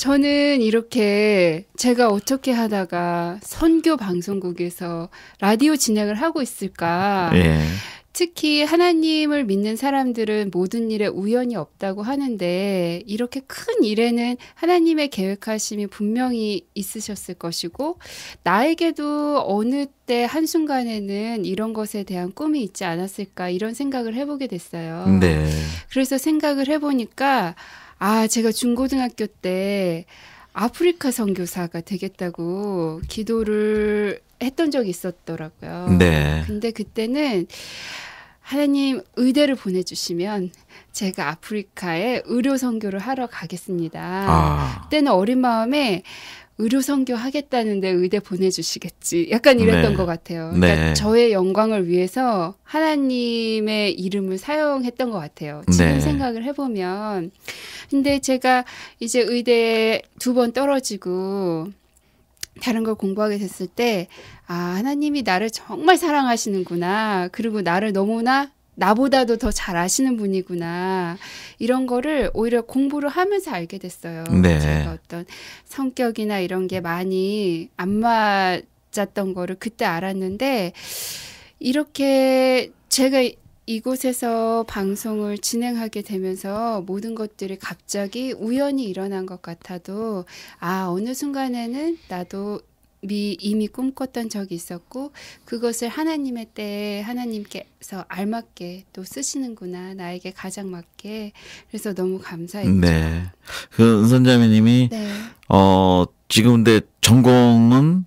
저는 이렇게 제가 어떻게 하다가 선교 방송국에서 라디오 진행을 하고 있을까? 예. 특히 하나님을 믿는 사람들은 모든 일에 우연이 없다고 하는데 이렇게 큰 일에는 하나님의 계획하심이 분명히 있으셨을 것이고 나에게도 어느 때 한순간에는 이런 것에 대한 꿈이 있지 않았을까 이런 생각을 해보게 됐어요. 네. 그래서 생각을 해보니까 제가 중고등학교 때 아프리카 선교사가 되겠다고 기도를 했던 적이 있었더라고요. 네. 근데 그때는 하나님 의대를 보내주시면 제가 아프리카에 의료 선교를 하러 가겠습니다. 그때는 어린 마음에 의료 선교 하겠다는데 의대 보내주시겠지. 약간 이랬던 네. 것 같아요. 그러니까 네. 저의 영광을 위해서 하나님의 이름을 사용했던 것 같아요. 지금 네. 생각을 해보면. 근데 제가 이제 의대에 2번 떨어지고 다른 걸 공부하게 됐을 때, 하나님이 나를 정말 사랑하시는구나. 그리고 나를 너무나 나보다도 더 잘 아시는 분이구나. 이런 거를 오히려 공부를 하면서 알게 됐어요. 네. 제가 어떤 성격이나 이런 게 많이 안 맞았던 거를 그때 알았는데, 이렇게 제가 이곳에서 방송을 진행하게 되면서 모든 것들이 갑자기 우연히 일어난 것 같아도 어느 순간에는 나도 이미 꿈꿨던 적이 있었고 그것을 하나님의 때에 하나님께서 알맞게 또 쓰시는구나. 나에게 가장 맞게. 그래서 너무 감사했죠. 네. 그 은선자매님이 네. 지금 근데 전공은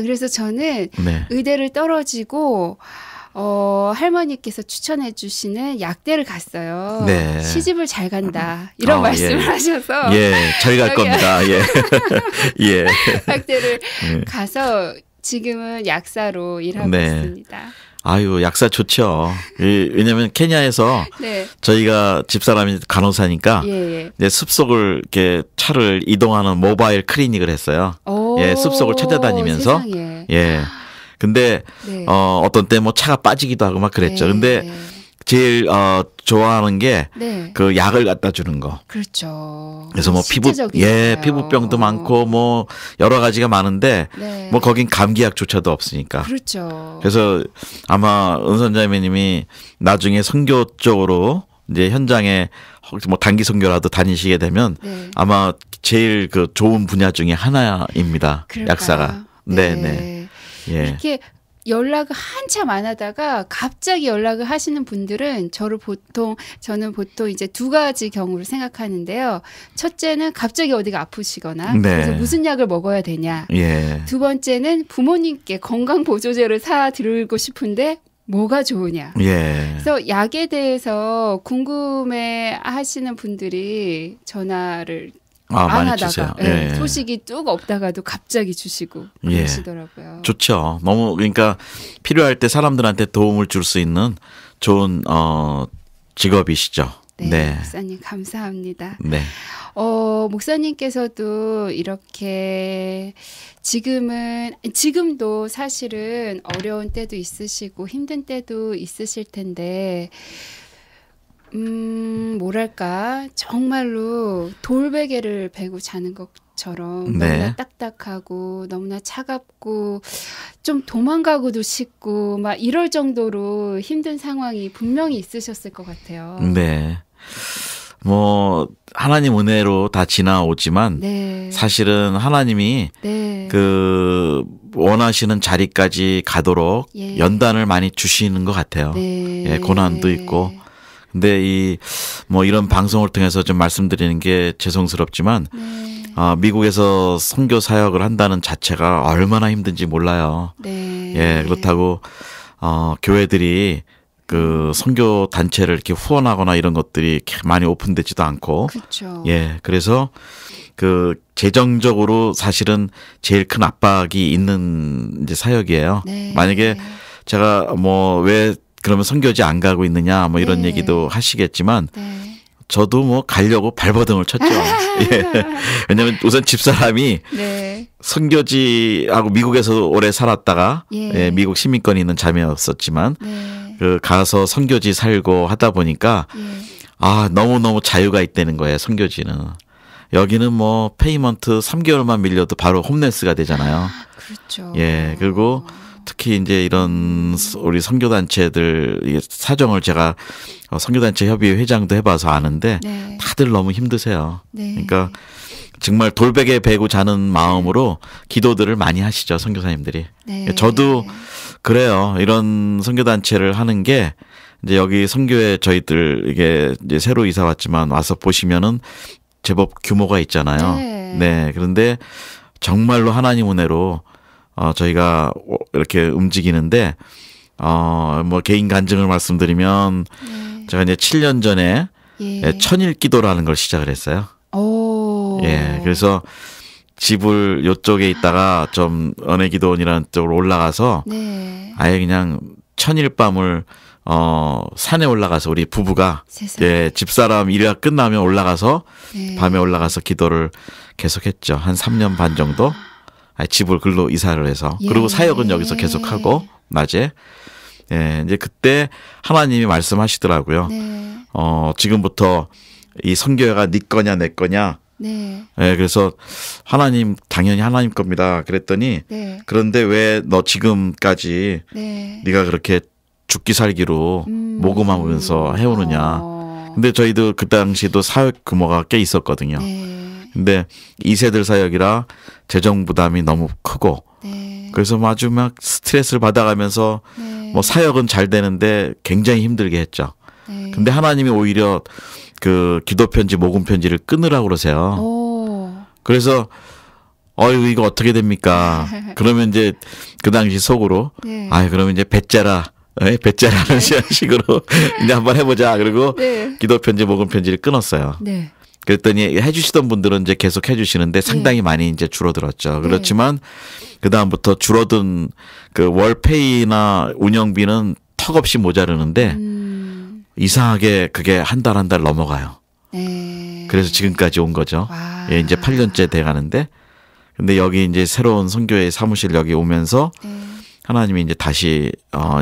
그래서 저는 네. 의대를 떨어지고 할머니께서 추천해 주시는 약대를 갔어요. 네. 시집을 잘 간다. 이런 말씀을 예. 하셔서 예, 잘 갈 겁니다. 예. 예. 약대를 예. 가서 지금은 약사로 일하고 네. 있습니다. 아유, 약사 좋죠. 왜냐면 케냐에서 네. 저희가 집사람이 간호사니까 예. 이제 숲속을 이렇게 차를 이동하는 모바일 클리닉을 했어요. 예, 숲속을 찾아다니면서. 세상에. 예. 근데 네. 어떤 때 뭐 차가 빠지기도 하고 막 그랬죠. 네. 근데 제일 좋아하는 게 네. 그 약을 갖다 주는 거. 그렇죠. 그래서 뭐 실제적이잖아요. 피부병도 많고 뭐 여러 가지가 많은데 네. 뭐 거긴 감기약조차도 없으니까. 그렇죠. 그래서 아마 은선자매님이 나중에 선교 쪽으로 이제 현장에 뭐 단기 선교라도 다니시게 되면 네. 아마 제일 그 좋은 분야 중에 하나입니다. 그럴까요? 약사가. 네. 예. 이렇게 연락을 한참 안 하다가 갑자기 연락을 하시는 분들은 저는 보통 이제 2가지 경우를 생각하는데요. 첫째는 갑자기 어디가 아프시거나 네. 그래서 무슨 약을 먹어야 되냐. 예. 2번째는 부모님께 건강 보조제를 사드리고 싶은데 뭐가 좋으냐. 예. 그래서 약에 대해서 궁금해 하시는 분들이 전화를 안 많이 하다가 주세요. 예, 예. 소식이 뚝 없다가도 갑자기 주시고 예. 그러시더라고요. 좋죠. 너무 그러니까 필요할 때 사람들한테 도움을 줄 수 있는 좋은 직업이시죠. 네, 목사님 감사합니다. 네. 목사님께서도 이렇게 지금도 사실은 어려운 때도 있으시고 힘든 때도 있으실 텐데 뭐랄까 정말로 돌베개를 베고 자는 것처럼 네. 너무나 딱딱하고 너무나 차갑고 좀 도망가고도 싶고 막 이럴 정도로 힘든 상황이 분명히 있으셨을 것 같아요. 네. 뭐 하나님 은혜로 다 지나오지만 네. 사실은 하나님이 네. 그 원하시는 자리까지 가도록 예. 연단을 많이 주시는 것 같아요. 네. 예, 고난도 있고. 근데 뭐 이런 방송을 통해서 좀 말씀드리는 게 죄송스럽지만 네. 미국에서 선교 사역을 한다는 자체가 얼마나 힘든지 몰라요. 네. 예, 그렇다고 교회들이 그 선교 단체를 이렇게 후원하거나 이런 것들이 이렇게 많이 오픈되지도 않고. 그렇죠. 예, 그래서 그 재정적으로 사실은 제일 큰 압박이 있는 이제 사역이에요. 네. 만약에 제가 뭐 왜 그러면 선교지 안 가고 있느냐 뭐 이런 네. 얘기도 하시겠지만 네. 저도 뭐 가려고 발버둥을 쳤죠. 예. 왜냐하면 우선 집사람이 네. 선교지하고 미국에서 오래 살았다가 예. 예, 미국 시민권이 있는 자매였었지만 네. 그 가서 선교지 살고 하다 보니까 예. 너무너무 자유가 있다는 거예요. 선교지는. 여기는 뭐 페이먼트 3개월만 밀려도 바로 홈레스가 되잖아요. 그렇죠. 예, 그리고 특히 이제 이런 우리 선교단체들 사정을 제가 선교단체 협의회 회장도 해봐서 아는데 네. 다들 너무 힘드세요. 네. 그러니까 정말 돌베개 베고 자는 마음으로 기도들을 많이 하시죠, 선교사님들이. 네. 저도 그래요. 이런 선교단체를 하는 게 이제 여기 선교회 저희들 이게 이제 새로 이사 왔지만 와서 보시면은 제법 규모가 있잖아요. 네. 네. 그런데 정말로 하나님 은혜로 저희가 이렇게 움직이는데 뭐 개인 간증을 말씀드리면 네. 제가 이제 7년 전에 예. 천일 기도라는 걸 시작을 했어요. 오. 예. 그래서 집을 요쪽에 있다가 좀 은혜기도원이라는 쪽으로 올라가서 네. 아예 그냥 천일 밤을 산에 올라가서 우리 부부가 세상에. 예, 집사람 일이 끝나면 올라가서 네. 밤에 올라가서 기도를 계속했죠. 한 3년 반 정도. 집을 글로 이사를 해서 예. 그리고 사역은 여기서 계속하고 낮에 예, 이제 그때 하나님이 말씀하시더라고요. 네. 지금부터 이 선교회가 네 거냐 내 거냐. 네. 예, 그래서 하나님 당연히 하나님 겁니다. 그랬더니 네. 그런데 왜 너 지금까지 네. 네가 그렇게 죽기 살기로 모금하면서 해오느냐. 근데 저희도 그 당시도 사역 규모가 꽤 있었거든요. 네. 근데 2세들 사역이라 재정 부담이 너무 크고 네. 그래서 아주 막 스트레스를 받아가면서 네. 뭐 사역은 잘 되는데 굉장히 힘들게 했죠. 네. 근데 하나님이 오히려 그 기도 편지, 모금 편지를 끊으라고 그러세요. 오. 그래서 이거 어떻게 됩니까? 그러면 이제 그 당시 속으로 네. 그러면 이제 배째라. 배째라는 식으로 이제 한번 해보자. 그리고 네. 기도 편지, 모금 편지를 끊었어요. 네. 그랬더니 해주시던 분들은 이제 계속 해주시는데 상당히 많이 이제 줄어들었죠. 그렇지만 그 다음부터 줄어든 그 월페이나 운영비는 턱없이 모자르는데 이상하게 그게 한 달 한 달 넘어가요. 네. 그래서 지금까지 온 거죠. 와. 예, 이제 8년째 돼 가는데 근데 여기 이제 새로운 선교회 사무실 여기 오면서 네. 하나님이 이제 다시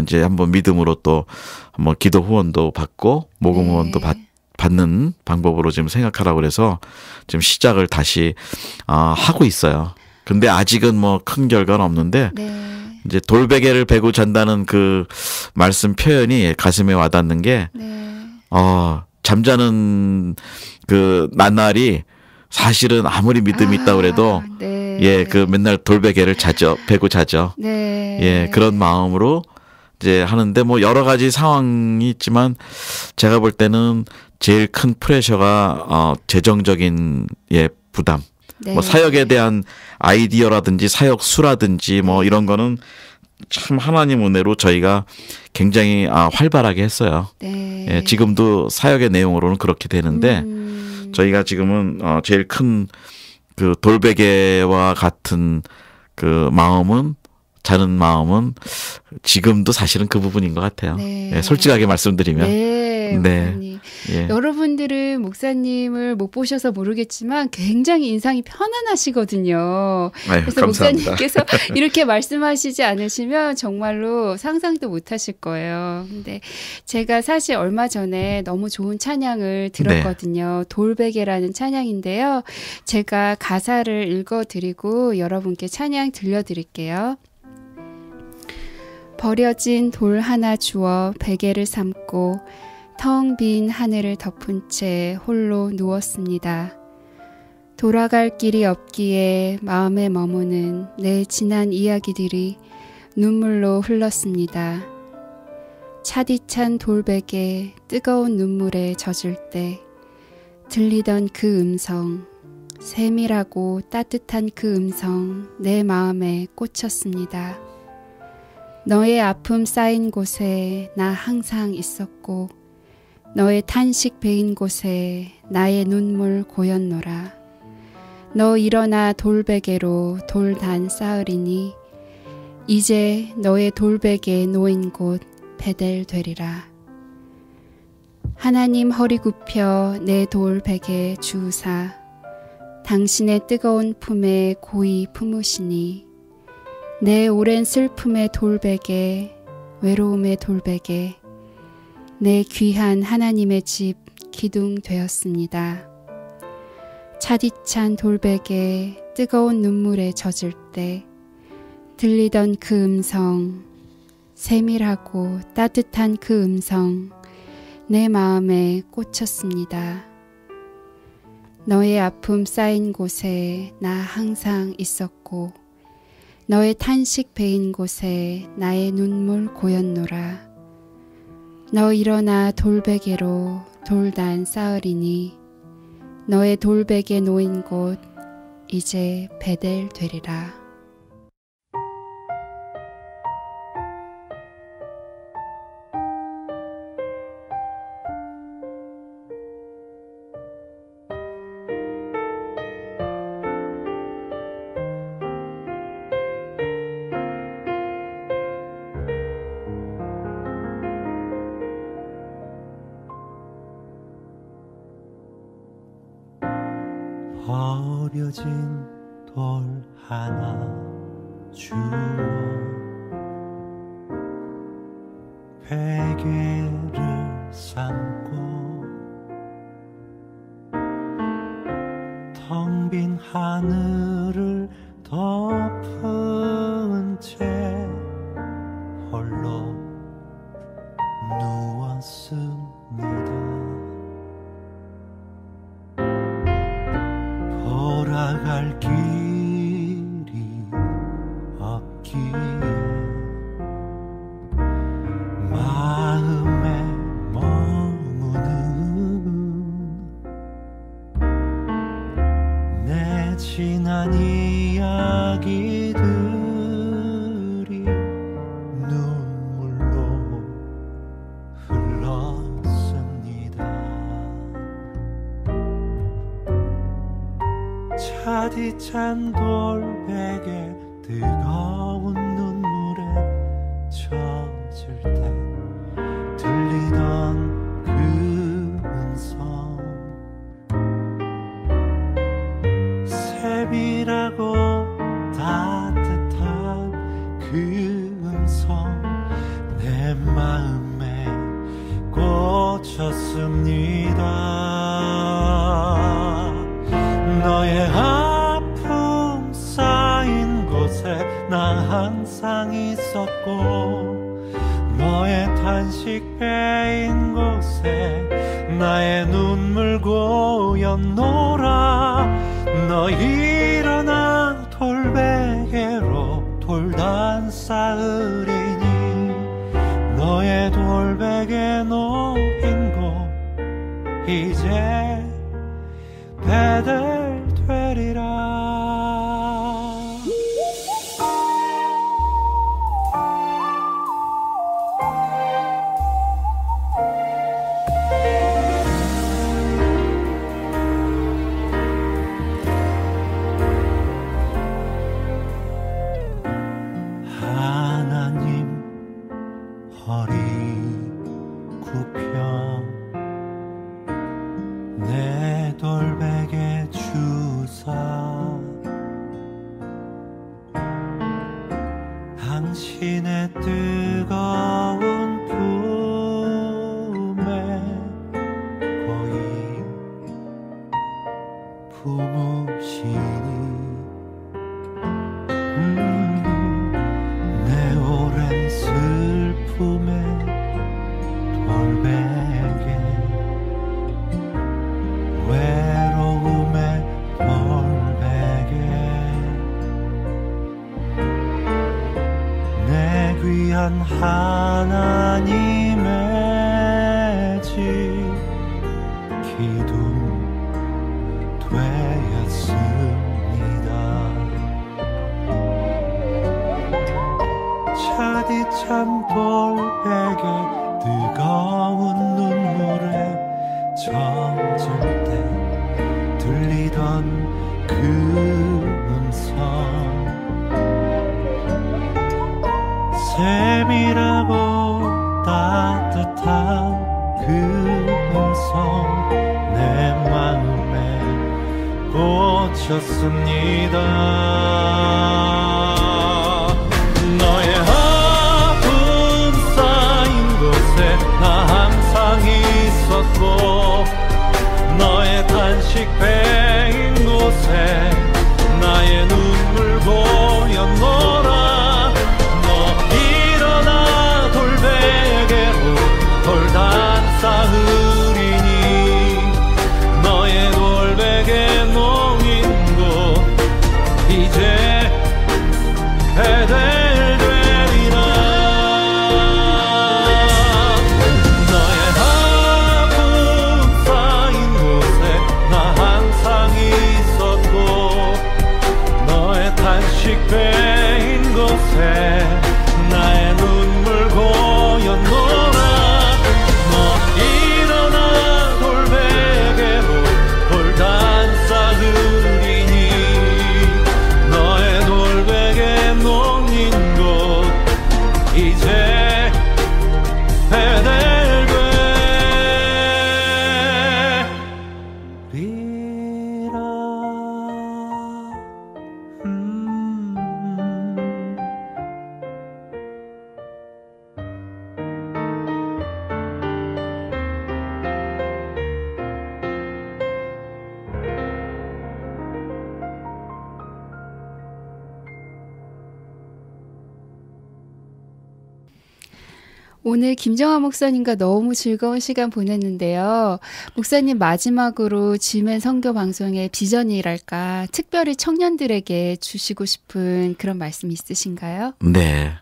이제 한번 믿음으로 또 한번 기도 후원도 받고 모금 네. 후원도 받는 방법으로 지금 생각하라고 그래서 지금 시작을 다시 하고 있어요. 근데 아직은 뭐 큰 결과는 없는데 네. 이제 돌베개를 베고 잔다는 그 말씀 표현이 가슴에 와닿는 게 네. 잠자는 그 나날이 사실은 아무리 믿음이 있다 그래도 네. 예, 그 맨날 돌베개를 베고 자죠. 네. 예, 그런 마음으로 이제 하는데 뭐 여러 가지 상황이 있지만 제가 볼 때는 제일 큰 프레셔가 재정적인 부담. 네. 뭐 사역에 대한 아이디어라든지 사역 수라든지 뭐 이런 거는 참 하나님 은혜로 저희가 굉장히 활발하게 했어요. 네. 예, 지금도 사역의 내용으로는 그렇게 되는데 저희가 지금은 제일 큰 그 돌베개와 같은 그 마음은 자는 마음은 지금도 사실은 그 부분인 것 같아요. 네. 예, 솔직하게 말씀드리면. 네. 목사님. 예. 여러분들은 목사님을 못 보셔서 모르겠지만 굉장히 인상이 편안하시거든요. 아유, 그래서 감사합니다. 목사님께서 이렇게 말씀하시지 않으시면 정말로 상상도 못 하실 거예요. 근데 제가 사실 얼마 전에 너무 좋은 찬양을 들었거든요. 돌베개라는 찬양인데요. 제가 가사를 읽어드리고 여러분께 찬양 들려드릴게요. 버려진 돌 하나 주워 베개를 삼고 텅 빈 하늘을 덮은 채 홀로 누웠습니다. 돌아갈 길이 없기에 마음에 머무는 내 지난 이야기들이 눈물로 흘렀습니다. 차디찬 돌베개 뜨거운 눈물에 젖을 때 들리던 그 음성, 세밀하고 따뜻한 그 음성 내 마음에 꽂혔습니다. 너의 아픔 쌓인 곳에 나 항상 있었고 너의 탄식 베인 곳에 나의 눈물 고였노라. 너 일어나 돌베개로 돌단 쌓으리니 이제 너의 돌베개 놓인 곳 베델 되리라. 하나님 허리 굽혀 내 돌베개 주우사 당신의 뜨거운 품에 고이 품으시니 내 오랜 슬픔의 돌베개 외로움의 돌베개 내 귀한 하나님의 집 기둥 되었습니다. 차디찬 돌베개 뜨거운 눈물에 젖을 때 들리던 그 음성, 세밀하고 따뜻한 그 음성, 내 마음에 꽂혔습니다. 너의 아픔 쌓인 곳에 나 항상 있었고 너의 탄식 베인 곳에 나의 눈물 고였노라. 너 일어나 돌베개로 돌단 쌓으리니 너의 돌베개 놓인 곳 이제 베델 되리라. 버려진 돌 하나 주워 베개를 삼고 텅 빈 하늘을 덮은 채 홀로 누웠습니다. 돌아갈 길이 없기에 마음에 머무는 내 지난 이야기들이 눈물로 흘렀습니다. 차디찬 돌베개 뜨거운 눈물에 젖을 때 들리던 그 음성, 세밀하고 따뜻한 그 음성, 내 마음에 꽂혔습니다. 너의 아픔 쌓인 곳에 나 항상 있었고 너의 탄식 베인 곳에 나의 눈물 고였노라. 너 일어나 돌베개로 돌단 쌓으리니 너의 돌베개 놓인 곳 이제 베델 되리라. 하나님 허리 굽혀 내 돌베개 주사 당신의 뜨거운 품에 거의 품으시니 내 오랜 슬픔에 돌베개 외로움의 돌베개 내 귀한 하나님의 집 기둥 되었습니다. 차디찬 돌베개 뜨거운 눈물에 젖을 때 들리던 그 음성, 세밀하고 따뜻한 그 음성, 내 마음에 꽂혔습니다. 너의 아픔 쌓인 곳에 나 항상 있었고 너의 탄식 베인 오늘 김정아 목사님과 너무 즐거운 시간 보냈는데요. 목사님 마지막으로 G맨 선교 방송의 비전이랄까 특별히 청년들에게 주시고 싶은 그런 말씀 있으신가요? 네.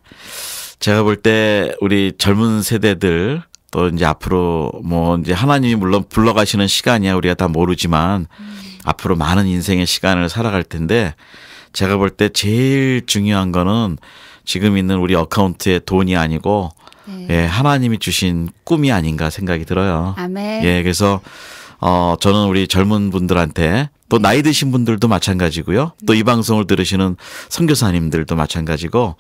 제가 볼 때 우리 젊은 세대들 또 이제 앞으로 뭐 이제 하나님이 물론 불러가시는 시간이야 우리가 다 모르지만 앞으로 많은 인생의 시간을 살아갈 텐데 제가 볼 때 제일 중요한 거는 지금 있는 우리 어카운트에 돈이 아니고 네. 예, 하나님이 주신 꿈이 아닌가 생각이 들어요. 아멘. 예, 그래서 저는 우리 젊은 분들한테 또 나이 드신 분들도 마찬가지고요. 또 이 방송을 들으시는 선교사님들도 마찬가지고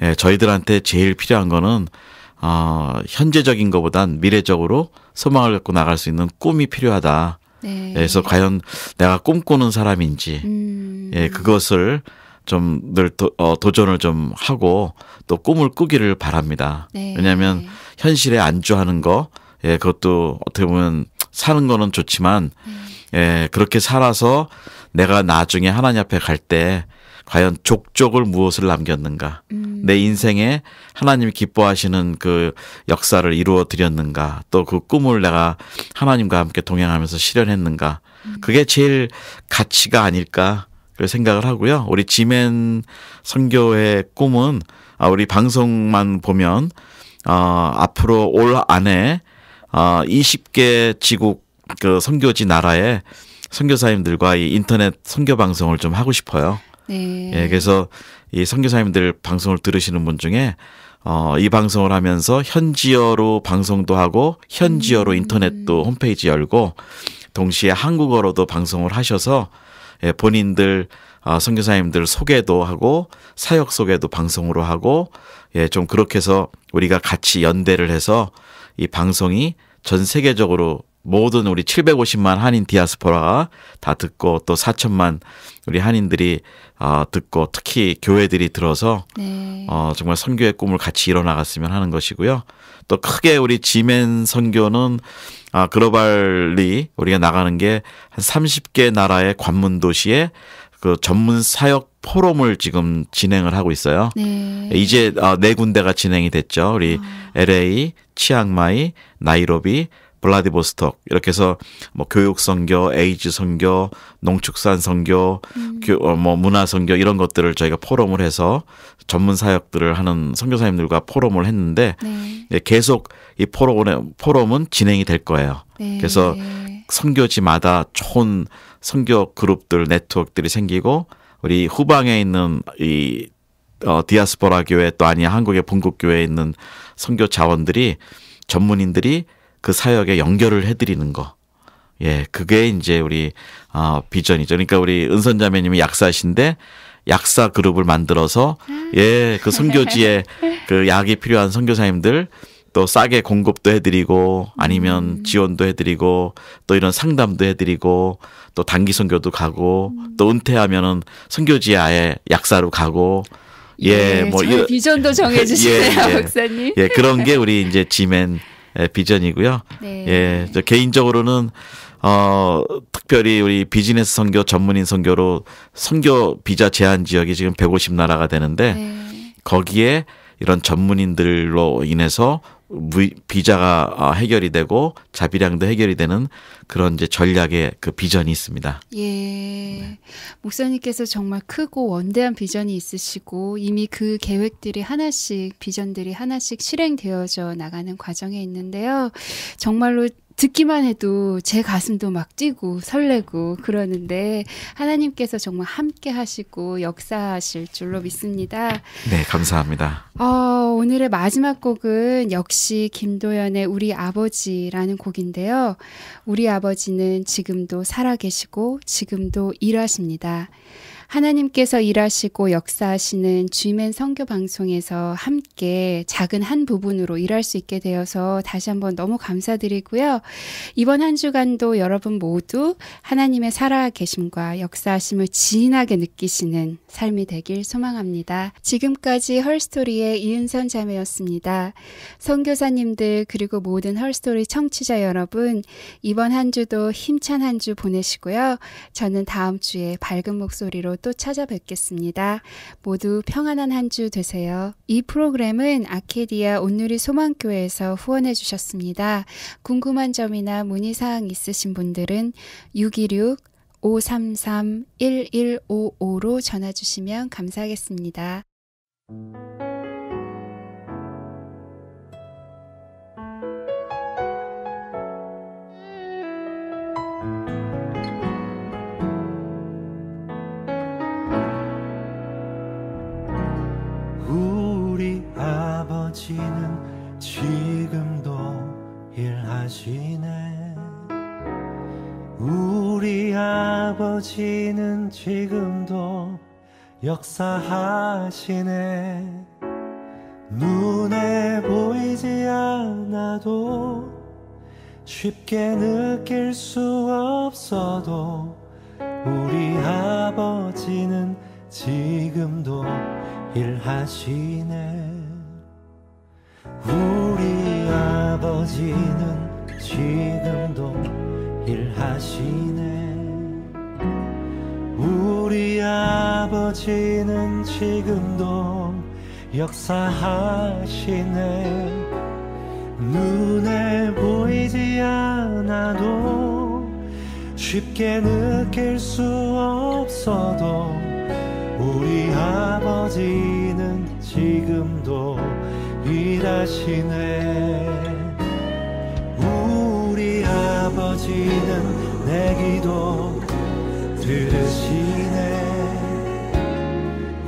예, 저희들한테 제일 필요한 거는 현재적인 것보단 미래적으로 소망을 갖고 나갈 수 있는 꿈이 필요하다. 네. 그래서 과연 내가 꿈꾸는 사람인지 예, 그것을 좀 늘 도전을 좀 하고 또 꿈을 꾸기를 바랍니다. 네. 왜냐하면 현실에 안주하는 거 예, 그것도 어떻게 보면 사는 거는 좋지만 예, 그렇게 살아서 내가 나중에 하나님 앞에 갈 때 과연 족족을 무엇을 남겼는가? 내 인생에 하나님이 기뻐하시는 그 역사를 이루어 드렸는가? 또 그 꿈을 내가 하나님과 함께 동행하면서 실현했는가? 그게 제일 가치가 아닐까? 그 생각을 하고요. 우리 G맨 선교의 꿈은 우리 방송만 보면 앞으로 올 안에 20개 지국 그 선교지 나라의 선교사님들과 이 인터넷 선교 방송을 좀 하고 싶어요. 네. 예, 그래서 이 선교사님들 방송을 들으시는 분 중에 이 방송을 하면서 현지어로 방송도 하고 현지어로 인터넷도 홈페이지 열고 동시에 한국어로도 방송을 하셔서 예, 본인들 선교사님들 소개도 하고 사역 소개도 방송으로 하고 예, 좀 그렇게 해서 우리가 같이 연대를 해서 이 방송이 전 세계적으로 모든 우리 750만 한인 디아스포라가 다 듣고 또 4천만 우리 한인들이 듣고 특히 교회들이 들어서 네. 정말 선교의 꿈을 같이 이뤄나갔으면 하는 것이고요. 또 크게 우리 G맨 선교는 글로벌리 우리가 나가는 게 한 30개 나라의 관문 도시에 그 전문 사역 포럼을 지금 진행을 하고 있어요. 네. 이제 4군데가 진행이 됐죠. 우리 LA, 치앙마이, 나이로비, 블라디보스톡 이렇게 해서 뭐 교육 선교, 에이즈 선교, 농축산 선교, 뭐 문화 선교 이런 것들을 저희가 포럼을 해서 전문 사역들을 하는 선교사님들과 포럼을 했는데 네. 예, 계속 이 포럼은 진행이 될 거예요. 네. 그래서 선교지마다 좋은 선교 그룹들 네트워크들이 생기고 우리 후방에 있는 이 디아스포라 교회 또 아니 한국의 본국 교회에 있는 선교 자원들이 전문인들이 그 사역에 연결을 해드리는 거. 예, 그게 이제 우리 비전이죠. 그러니까 우리 은선자매님이 약사신데 약사 그룹을 만들어서 예, 그 선교지에 그 약이 필요한 선교사님들 또 싸게 공급도 해드리고 아니면 지원도 해드리고 또 이런 상담도 해드리고 또 단기 선교도 가고 또 은퇴하면은 선교지에 아예 약사로 가고 예, 뭐 저희 비전도 정해주시네요, 예, 목사님. 예, 그런 게 우리 이제 G맨 비전이고요. 네. 예, 저 개인적으로는 특별히 우리 비즈니스 선교 전문인 선교로 선교 비자 제한 지역이 지금 150나라가 되는데 네. 거기에 이런 전문인들로 인해서 비자가 해결이 되고 자비량도 해결이 되는 그런 이제 전략의 그 비전이 있습니다. 예. 목사님께서 정말 크고 원대한 비전이 있으시고 이미 그 계획들이 하나씩 비전들이 하나씩 실행되어져 나가는 과정에 있는데요. 정말로 듣기만 해도 제 가슴도 막 뛰고 설레고 그러는데 하나님께서 정말 함께 하시고 역사하실 줄로 믿습니다. 네, 감사합니다. 오늘의 마지막 곡은 역시 김도연의 우리 아버지라는 곡인데요. 우리 아버지는 지금도 살아계시고 지금도 일하십니다. 하나님께서 일하시고 역사하시는 G맨 선교 방송에서 함께 작은 한 부분으로 일할 수 있게 되어서 다시 한번 너무 감사드리고요. 이번 한 주간도 여러분 모두 하나님의 살아계심과 역사하심을 진하게 느끼시는 삶이 되길 소망합니다. 지금까지 헐스토리의 이은선 자매였습니다. 선교사님들 그리고 모든 헐스토리 청취자 여러분, 이번 한 주도 힘찬 한 주 보내시고요. 저는 다음 주에 밝은 목소리로 또 찾아뵙겠습니다. 모두 평안한 한 주 되세요. 이 프로그램은 아케디아 온누리 소망교회에서 후원해 주셨습니다. 궁금한 점이나 문의사항 있으신 분들은 616-533-1155로 전화 주시면 감사하겠습니다. 우리 아버지는 지금도 일하시네. 우리 아버지는 지금도 역사하시네. 눈에 보이지 않아도 쉽게 느낄 수 없어도 우리 아버지는 지금도 일하시네. 우리 아버지는 지금도 일하시네. 우리 아버지는 지금도 역사하시네. 눈에 보이지 않아도 쉽게 느낄 수 없어도 우리 아버지는 지금도 일하시네. 우리 아버지는 내 기도 들으시네.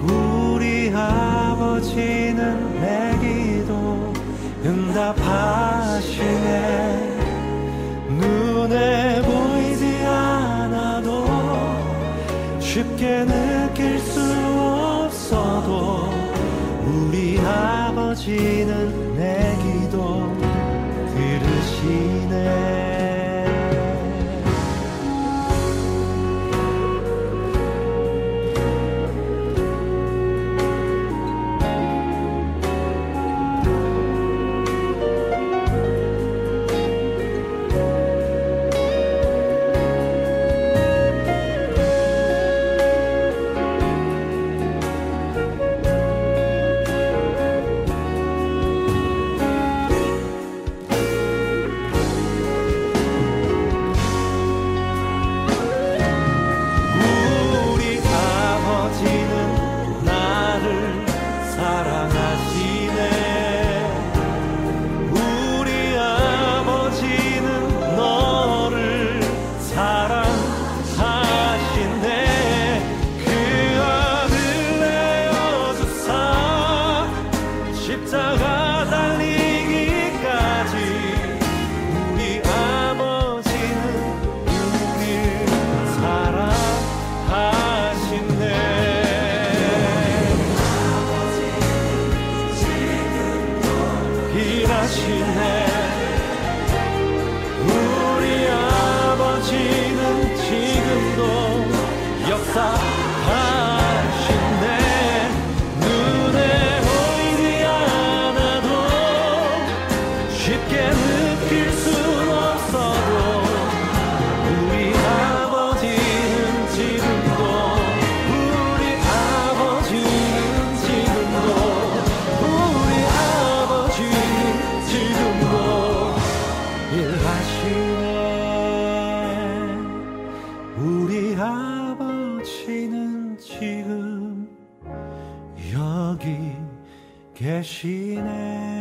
우리 아버지는 내 기도 응답하시네. 눈에 보이지 않아도 쉽게 느낄 수 없어도 우리 아버지는 내 기도 들으시네. 우리 아버지는 지금 여기 계시네.